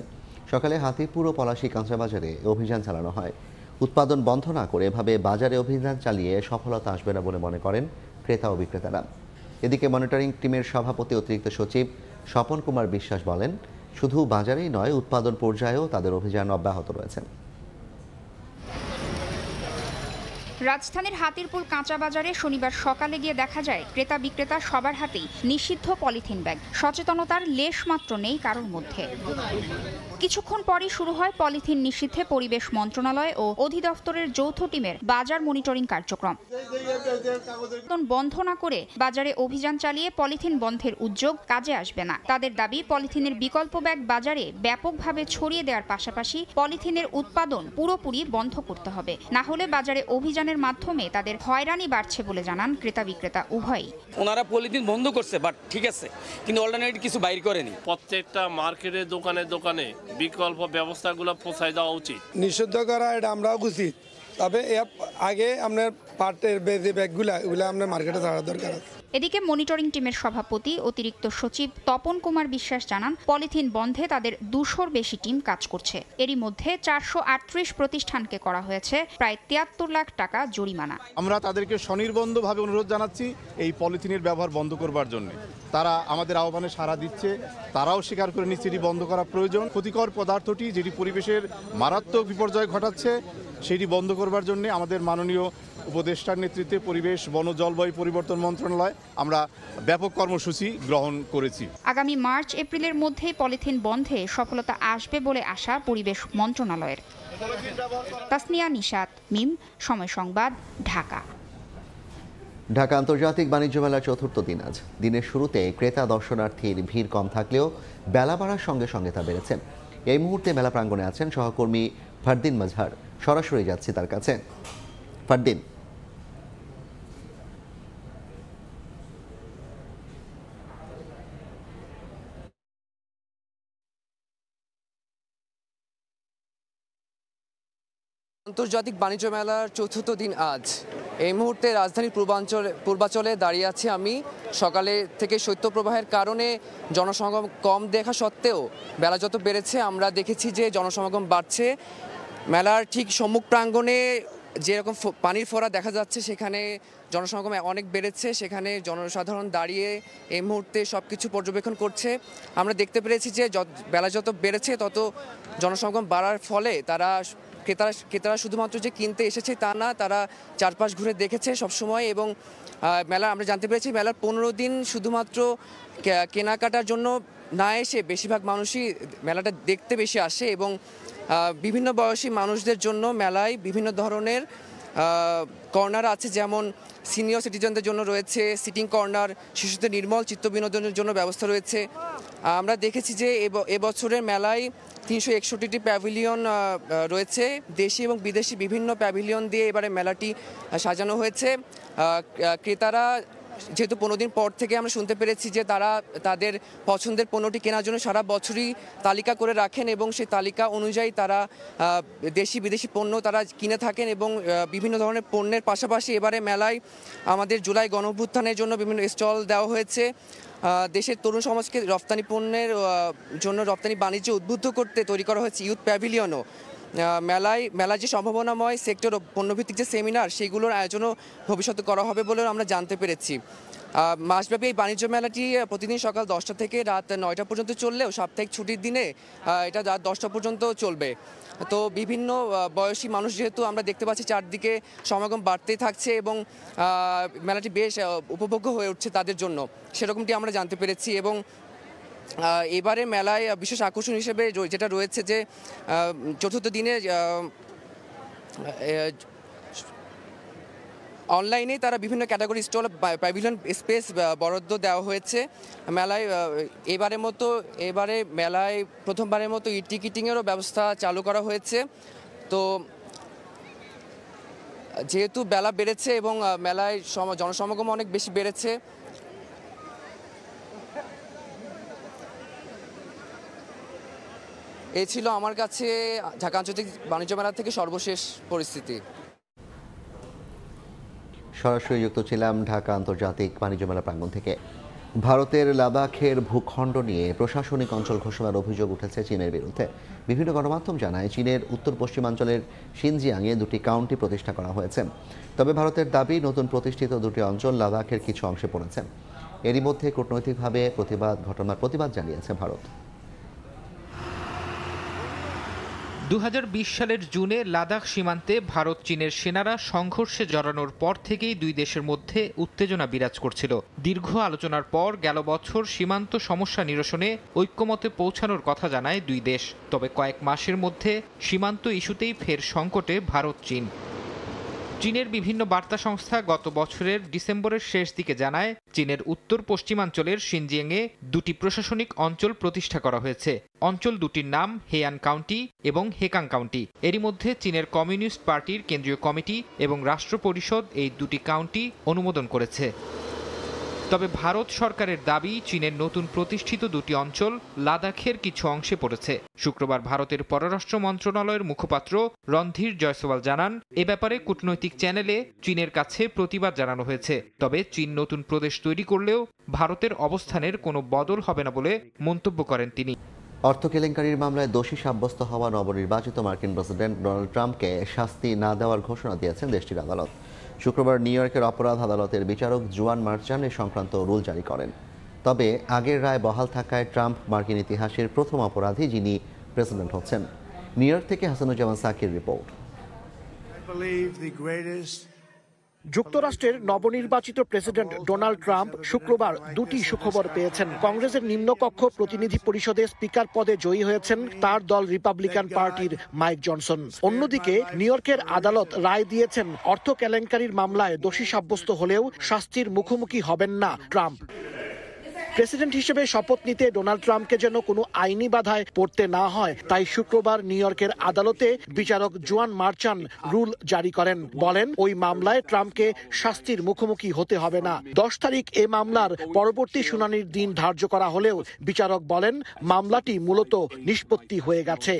সকালে হাতিপুর ও পলাশী কাঁচা বাজারে অভিযান চালানো হয়। উৎপাদন বন্ধ না করে এভাবে বাজারে অভিযান চালিয়ে সফলতা আসবে না বলে মনে করেন ক্রেতা ও বিক্রেতারা। এদিকে মনিটরিং টিমের সভাপতি অতিরিক্ত সচিব স্বপন কুমার বিশ্বাস বলেন, শুধু বাজারেই নয়, উৎপাদন পর্যায়েও তাদের অভিযান অব্যাহত রয়েছে। রাজধানীর হাতিরপুল কাঁচা বাজারে শনিবার সকালে গিয়ে দেখা যায় ক্রেতা বিক্রেতা সবার হাতেই নিষিদ্ধ পলিথিন ব্যাগ। সচেতনতার লেশ মাত্র নেই কারোর মধ্যে। কিছুক্ষণ পরই শুরু হয় পলিথিন নিষিদ্ধে পরিবেশ মন্ত্রণালয় ও অধিদপ্তরের যৌথ টিমের বাজার মনিটরিং কার্যক্রম। বন্ধ না করে বাজারে অভিযান চালিয়ে পলিথিন বন্ধের উদ্যোগ কাজে আসবে না। তাদের দাবি, পলিথিনের বিকল্প ব্যাগ বাজারে ব্যাপকভাবে ছড়িয়ে দেওয়ার পাশাপাশি পলিথিনের উৎপাদন পুরোপুরি বন্ধ করতে হবে, না হলে বাজারে অভিযানের মাধ্যমে তাদের হয়রানি বাড়ছে বলে জানান ক্রেতা বিক্রেতা উভয়ই। ওনারা পলিথিন বন্ধ করছে, বাট ঠিক আছে, কিন্তু অল্টারনেটিভ কিছু বাইর করেনি। প্রত্যেকটা মার্কেটে দোকানে দোকানে বিকল্প ব্যবস্থাগুলো পৌঁছায় দেওয়া উচিত। নিষিদ্ধ করা এটা আমরাও উচিত, তবে আগে আপনার পাটের যে ব্যাগগুলো ওগুলো আপনার মার্কেটে ছাড়া দরকার আছে। এদিকে মনিটরিং টিমের সভাপতি অতিরিক্ত সচিব তপন কুমার বিশ্বাস জানান, পলিথিন বন্ধে তাদের 200-র বেশি টিম কাজ করছে। এরই মধ্যে 438 প্রতিষ্ঠানকে করা হয়েছে প্রায় 73 লাখ টাকা জরিমানা। আমরা তাদেরকে স্বনির্বন্ধভাবে অনুরোধ জানাচ্ছি এই পলিথিনের ব্যবহার বন্ধ করবার জন্য। তারা আমাদের আহ্বানে সাড়া দিচ্ছে, তারাও স্বীকার করে নিচ্ছে এটি বন্ধ করা প্রয়োজন। ক্ষতিকর পদার্থটি যেটি পরিবেশের মারাত্মক বিপর্যয় ঘটাচ্ছে সেটি বন্ধ করবার জন্য আমাদের মাননীয় উপদেষ্টার নেতৃত্বে পরিবেশ, বন, জলবায়ু পরিবর্তন মন্ত্রণালয় আমরা ব্যাপক কর্মসূচি গ্রহণ করেছি। আগামী মার্চ এপ্রিলের মধ্যেই পলিথিন বন্ধে সফলতা আসবে বলে আশা পরিবেশ মন্ত্রণালয়ের। তাসনিয়া নিশাত, মিম, সময় সংবাদ, ঢাকা। ঢাকা আন্তর্জাতিক বাণিজ্য মেলার চতুর্থ দিন আজ। দিনের শুরুতে ক্রেতা দর্শনার্থীর ভিড় কম থাকলেও বেলা বাড়ার সঙ্গে সঙ্গে তা বেড়েছে। এই মুহূর্তে মেলা প্রাঙ্গণে আছেন সহকর্মী ফারদিন মাজহার। সরাসরি যাচ্ছি তার কাছে। ফারদিন, আন্তর্জাতিক বাণিজ্য মেলার চতুর্থ দিন আজ। এই মুহূর্তে রাজধানীর পূর্বাঞ্চলে দাঁড়িয়ে আছি আমি। সকালে থেকে শৈত্যপ্রবাহের কারণে জনসমাগম কম দেখা সত্ত্বেও বেলা যত বেড়েছে আমরা দেখেছি যে জনসমাগম বাড়ছে। মেলার ঠিক সম্মুখ প্রাঙ্গণে যেরকম পানির ফোঁটা দেখা যাচ্ছে সেখানে জনসমাগম অনেক বেড়েছে। সেখানে জনসাধারণ দাঁড়িয়ে এই মুহূর্তে সব কিছু পর্যবেক্ষণ করছে। আমরা দেখতে পেরেছি যে বেলা যত বেড়েছে তত জনসমাগম বাড়ার ফলে ক্রেতারা শুধুমাত্র যে কিনতে এসেছে তা না, তারা চারপাশ ঘুরে দেখেছে সবসময়। এবং মেলা আমরা জানতে পেরেছি মেলার 15 দিন শুধুমাত্র কেনাকাটার জন্য না এসে বেশিরভাগ মানুষই মেলাটা দেখতে বেশি আসে। এবং বিভিন্ন বয়সী মানুষদের জন্য মেলায় বিভিন্ন ধরনের কর্নার আছে, যেমন সিনিয়র সিটিজেনদের জন্য রয়েছে সিটিং কর্নার, শিশুদের নির্মল চিত্ত বিনোদনের জন্য ব্যবস্থা রয়েছে। আমরা দেখেছি যে এবছরের মেলায় 361টি প্যাভিলিয়ন রয়েছে। দেশি এবং বিদেশি বিভিন্ন প্যাভিলিয়ন দিয়ে এবারে মেলাটি সাজানো হয়েছে। ক্রেতারা যেহেতু 15 দিন পর থেকে আমরা শুনতে পেরেছি যে তারা তাদের পছন্দের পণ্যটি কেনার জন্য সারা বছরই তালিকা করে রাখেন এবং সেই তালিকা অনুযায়ী তারা দেশি বিদেশি পণ্য তারা কিনে থাকেন। এবং বিভিন্ন ধরনের পণ্যের পাশাপাশি এবারে মেলায় আমাদের জুলাই গণঅভ্যুত্থানের জন্য বিভিন্ন স্টল দেওয়া হয়েছে। দেশের তরুণ সমাজকে রপ্তানি পণ্যের জন্য রপ্তানি বাণিজ্য উদ্বুদ্ধ করতে তৈরি করা হয়েছে ইউথ প্যাভিলিয়নও। মেলায় যে সম্ভাবনাময় সেক্টর ও পণ্যভিত্তিক যে সেমিনার সেগুলোর আয়োজনও ভবিষ্যতে করা হবে বলেও আমরা জানতে পেরেছি। মাসব্যাপী এই বাণিজ্য মেলাটি প্রতিদিন সকাল 10টা থেকে রাত 9টা পর্যন্ত চললেও সাপ্তাহিক ছুটির দিনে এটা রাত 10টা পর্যন্ত চলবে। তো বিভিন্ন বয়সী মানুষ যেহেতু আমরা দেখতে পাচ্ছি চারদিকে সমাগম বাড়তেই থাকছে এবং মেলাটি বেশ উপভোগ্য হয়ে উঠছে তাদের জন্য, সেরকমটি আমরা জানতে পেরেছি। এবং এবারে মেলায় বিশেষ আকর্ষণ হিসেবে যেটা রয়েছে যে চতুর্থ দিনে অনলাইনে তারা বিভিন্ন ক্যাটাগরি স্টল প্যাভিলিয়ন স্পেস বরাদ্দ দেওয়া হয়েছে। মেলায় এবারে মেলায় প্রথমবারের মতো ই টিকিটিংয়েরও ব্যবস্থা চালু করা হয়েছে। তো যেহেতু বেলা বেড়েছে এবং মেলায় জনসমাগম অনেক বেশি বেড়েছে, এই ছিল আমার কাছে ঢাকা আন্তর্জাতিক বাণিজ্য মেলা থেকে সর্বশেষ পরিস্থিতি। সরাসরি যুক্ত ছিলাম ঢাকা আন্তর্জাতিক বাণিজ্য মেলা প্রাঙ্গণ থেকে। ভারতের লাদাখের ভূখণ্ড নিয়ে প্রশাসনিক অঞ্চল ঘোষণার অভিযোগ উঠেছে চীনের বিরুদ্ধে। বিভিন্ন গণমাধ্যম জানায় চীনের উত্তর পশ্চিমাঞ্চলের শিনজিয়াংয়ে 2টি কাউন্টি প্রতিষ্ঠা করা হয়েছে। তবে ভারতের দাবি নতুন প্রতিষ্ঠিত 2টি অঞ্চল লাদাখের কিছু অংশে পড়েছে। এরই মধ্যে কূটনৈতিকভাবে ঘটনার প্রতিবাদ জানিয়েছে ভারত। 2020 সালের জুনে লাদাখ সীমান্তে ভারত চীনের সেনারা সংঘর্ষে জড়ানোর পর থেকেই দুই দেশের মধ্যে উত্তেজনা বিরাজ করছিল। দীর্ঘ আলোচনার পর গেল বছর সীমান্ত সমস্যা নিরসনে ঐক্যমতে পৌঁছানোর কথা জানায় দুই দেশ। তবে কয়েক মাসের মধ্যে সীমান্ত ইস্যুতেই ফের সংকটে ভারত চীন। চীনের বিভিন্ন বার্তা সংস্থা গত বছরের ডিসেম্বরের শেষ দিকে জানায়, চীনের উত্তর পশ্চিমাঞ্চলের শিনজিয়াংয়ে দুটি প্রশাসনিক অঞ্চল প্রতিষ্ঠা করা হয়েছে। অঞ্চল দুটির নাম হেয়ান কাউন্টি এবং হেকাং কাউন্টি। এরই মধ্যে চীনের কমিউনিস্ট পার্টির কেন্দ্রীয় কমিটি এবং রাষ্ট্র পরিষদ এই দুটি কাউন্টি অনুমোদন করেছে। তবে ভারত সরকারের দাবি, চীনের নতুন প্রতিষ্ঠিত দুটি অঞ্চল লাদাখের কিছু অংশে পড়েছে। শুক্রবার ভারতের পররাষ্ট্র মন্ত্রণালয়ের মুখপাত্র রণধীর জয়সওয়াল জানান, এ ব্যাপারে কূটনৈতিক চ্যানেলে চীনের কাছে প্রতিবাদ জানানো হয়েছে। তবে চীন নতুন প্রদেশ তৈরি করলেও ভারতের অবস্থানের কোনো বদল হবে না বলে মন্তব্য করেন তিনি। অর্থ কেলেঙ্কারির মামলায় দোষী সাব্যস্ত হওয়া নবনির্বাচিত মার্কিন প্রেসিডেন্ট ডোনাল্ড ট্রাম্পকে শাস্তি না দেওয়ার ঘোষণা দিয়েছেন দেশটির আদালত। শুক্রবার নিউ ইয়র্কের অপরাধ আদালতের বিচারক জুয়ান মার্চান এ সংক্রান্ত রুল জারি করেন। তবে আগের রায় বহাল থাকায় ট্রাম্প মার্কিন ইতিহাসের প্রথম অপরাধী যিনি প্রেসিডেন্ট হচ্ছেন। নিউ ইয়র্ক থেকে হাসানুজ্জামান সাকির রিপোর্ট। যুক্তরাষ্ট্রের নবনির্বাচিত প্রেসিডেন্ট ডোনাল্ড ট্রাম্প শুক্রবার দুটি সুখবর পেয়েছেন। কংগ্রেসের নিম্নকক্ষ প্রতিনিধি পরিষদে স্পিকার পদে জয়ী হয়েছেন তার দল রিপাবলিকান পার্টির মাইক জনসন। অন্যদিকে নিউ ইয়র্কের আদালত রায় দিয়েছেন, অর্থ কেলেঙ্কারির মামলায় দোষী সাব্যস্ত হলেও শাস্তির মুখোমুখি হবেন না ট্রাম্প। প্রেসিডেন্ট হিসেবে শপথ নিতে ডোনাল্ড ট্রাম্পকে যেন কোনো আইনি বাধায় পড়তে না হয়, তাই শুক্রবার নিউ ইয়র্কের আদালতে বিচারক জুয়ান মার্চান রুল জারি করেন। বলেন, ওই মামলায় ট্রাম্পকে শাস্তির মুখোমুখি হতে হবে না। 10 তারিখ এ মামলার পরবর্তী শুনানির দিন ধার্য করা হলেও বিচারক বলেন, মামলাটি মূলত নিষ্পত্তি হয়ে গেছে।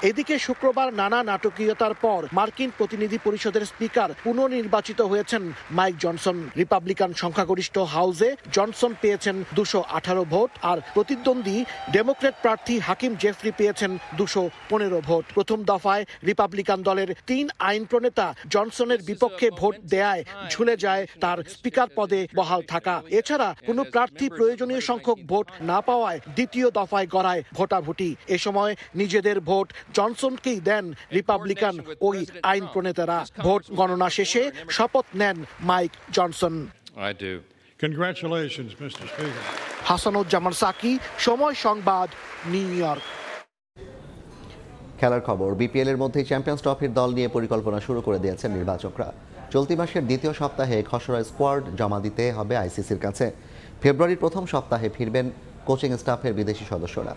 এদিকে শুক্রবার নানা নাটকীয়তার পর মার্কিন প্রতিনিধি পরিষদের স্পিকার পুনর্নির্বাচিত হয়েছেন মাইক জনসন। রিপাবলিকান সংখ্যাগরিষ্ঠ হাউসে জনসন পেয়েছেন 218 ভোট, আর প্রতিদ্বন্দ্বী ডেমোক্র্যাট প্রার্থী হাকিম জেফরি পেয়েছেন 215 ভোট। প্রথম দফায় রিপাবলিকান দলের 3 আইন প্রণেতা জনসনের বিপক্ষে ভোট দেয়ায় ঝুলে যায় তার স্পিকার পদে বহাল থাকা। এছাড়া কোনো প্রার্থী প্রয়োজনীয় সংখ্যক ভোট না পাওয়ায় দ্বিতীয় দফায় গড়ায় ভোটাভুটি। এ সময় নিজেদের ভোট জনসনকেই দেন রিপাবলিকান ওই আইন প্রণেতারা। ভোট গণনা শেষে শপথ নেন মাইক জনসন। হাসানুজ্জামান সাকি, সময় সংবাদ, নিউ ইয়র্ক। খেলার খবর। বিপিএল এর মধ্যেই চ্যাম্পিয়ন্স ট্রফির দল নিয়ে পরিকল্পনা শুরু করে দিয়েছেন নির্বাচকরা। চলতি মাসের দ্বিতীয় সপ্তাহে খসড়া স্কোয়াড জমা দিতে হবে আইসিসির কাছে। ফেব্রুয়ারির প্রথম সপ্তাহে ফিরবেন কোচিং স্টাফের বিদেশি সদস্যরা।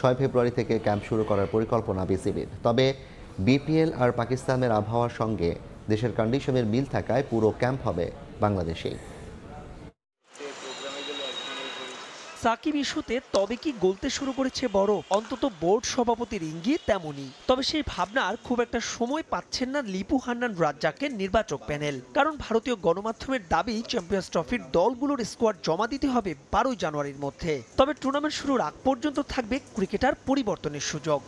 6 ফেব্রুয়ারি থেকে ক্যাম্প শুরু করার পরিকল্পনা বিসিবির। তবে বিপিএল আর পাকিস্তানের আবহাওয়ার সঙ্গে দেশের কন্ডিশনের মিল থাকায় পুরো ক্যাম্প হবে বাংলাদেশেই। সাকিব ইস্যুতে তবে কি গলতে শুরু করেছে বড়? অন্তত বোর্ড সভাপতির ইঙ্গিত তেমনই। তবে সেই ভাবনার খুব একটা সময় পাচ্ছেন না লিপু হান্নান রাজ্জাকের নির্বাচক প্যানেল। কারণ ভারতীয় গণমাধ্যমের দাবি, চ্যাম্পিয়ন্স ট্রফির দলগুলোর স্কোয়াড জমা দিতে হবে 12 জানুয়ারির মধ্যে। তবে টুর্নামেন্ট শুরুর আগ পর্যন্ত থাকবে ক্রিকেটার পরিবর্তনের সুযোগ।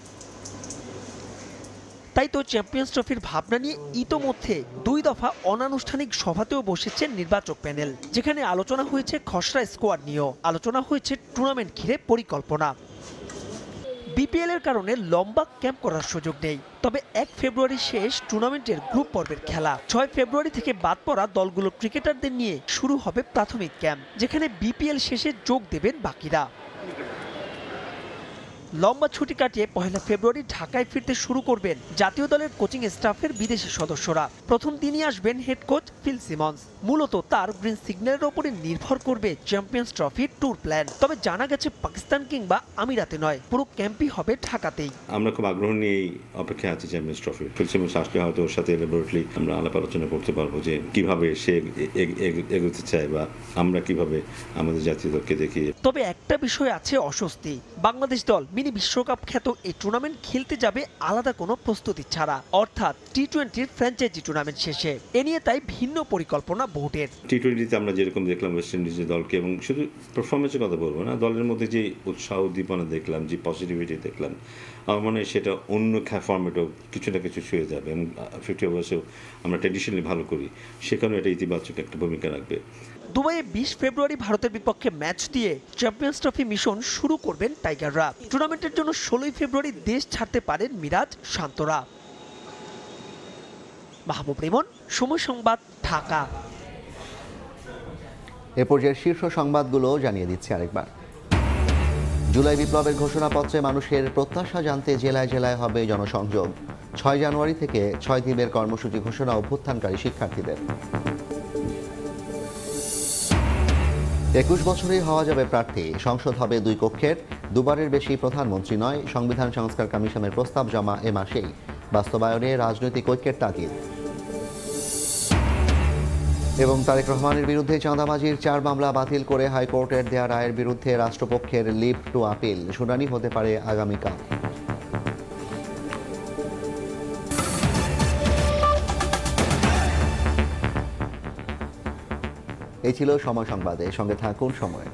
তাই তো চ্যাম্পিয়ন্স ট্রফির ভাবনা নিয়ে ইতোমধ্যে 2 দফা অনানুষ্ঠানিক সভাতেও বসেছেন নির্বাচক প্যানেল, যেখানে আলোচনা হয়েছে খসড়া স্কোয়াড নিয়েও। আলোচনা হয়েছে টুর্নামেন্ট ঘিরে পরিকল্পনা। বিপিএল এর কারণে লম্বা ক্যাম্প করার সুযোগ নেই। তবে 1 ফেব্রুয়ারি শেষ টুর্নামেন্টের গ্রুপ পর্বের খেলা। 6 ফেব্রুয়ারি থেকে বাদ পড়া দলগুলোর ক্রিকেটারদের নিয়ে শুরু হবে প্রাথমিক ক্যাম্প, যেখানে বিপিএল শেষে যোগ দেবেন বাকিরা। লম্বা ছুটি কাটিয়ে 1 ফেব্রুয়ারি ঢাকায় ফিরতে শুরু করবেন জাতীয় দলের কোচিং স্টাফের বিদেশি সদস্যরা। প্রথম দিনই আসবেন হেড কোচ ফিল সিমন্স। মূলত তার গ্রিন সিগন্যালের উপরে নির্ভর করবে চ্যাম্পিয়ন্স ট্রফির ট্যুর প্ল্যান। তবে জানা গেছে পাকিস্তান কিংবা আমিরাতে নয়, পুরো ক্যাম্পই হবে ঢাকাতেই। আমরা খুব আগ্রহ নিয়ে অপেক্ষায় আছি চ্যাম্পিয়ন্স ট্রফি। ফিল সিমন্স আসলে হয়তো ওর সাথে ল্যাবরেটরি আমরা আলাপ আলোচনা করতে পারবো যে কিভাবে সে এগোতে চায় বা আমরা কিভাবে আমাদের জাতীয় দলকে দেখি। তবে একটা বিষয় আছে অস্বস্তি। বাংলাদেশ দল মিনি বিশ্বকাপ খ্যাত এই টুর্নামেন্ট খেলতে যাবে আলাদা কোনো প্রস্তুতি ছাড়া, অর্থাৎ টি-20 ফ্র্যাঞ্চাইজি টুর্নামেন্ট শেষে। এ নিয়ে তাই ভিন্ন পরিকল্পনা বোর্ডের। টি-20তে আমরা যেরকম দেখলাম ওয়েস্ট ইন্ডিজের দলকে, এবং শুধু পারফরমেন্সের কথা বলবো না, দলের মধ্যে যে উৎসাহ উদ্দীপনা দেখলাম, যে পজিটিভিটি দেখলাম, আমার মনে হয় সেটা অন্য ফর্মেটেও কিছু না কিছু ছুঁয়ে যাবে। এবং 50 ওভার্সেও আমরা ট্র্যাডিশনালি ভালো করি, সেখানেও এটা ইতিবাচক একটা ভূমিকা রাখবে। দুবাইয়ে 20 ফেব্রুয়ারি ভারতের বিপক্ষে ম্যাচ দিয়ে চ্যাম্পিয়ন্স ট্রফি মিশন শুরু করবেন টাইগাররা। টুর্নামেন্টের জন্য 16 ফেব্রুয়ারি দেশ ছাড়তে পারেন মিরাজ, শান্তরা। মাহবুব রিমন, সময় সংবাদ, ঢাকা। এ পর্যায়ের শীর্ষ সংবাদগুলো জানিয়ে দিচ্ছি আরেকবার। জুলাই বিপ্লবের ঘোষণাপত্রে মানুষের প্রত্যাশা জানতে জেলায় জেলায় হবে জনসংযোগ। 6 জানুয়ারি থেকে 6 দিনের কর্মসূচি ঘোষণা অভ্যুত্থানকারী শিক্ষার্থীদের। 21 বছরেই হওয়া যাবে প্রার্থী, সংসদ হবে 2 কক্ষের, দুবারের বেশি প্রধানমন্ত্রী নয়, সংবিধান সংস্কার কমিশনের প্রস্তাব জমা এ মাসেই, বাস্তবায়নে রাজনৈতিক ঐক্যের তাগিদ। এবং তারেক রহমানের বিরুদ্ধে চাঁদাবাজির 4 মামলা বাতিল করে হাইকোর্টের দেয়া রায়ের বিরুদ্ধে রাষ্ট্রপক্ষের লিভ টু আপিল, শুনানি হতে পারে আগামীকাল। এই ছিল সময় সংবাদে, সঙ্গে থাকুন সময়।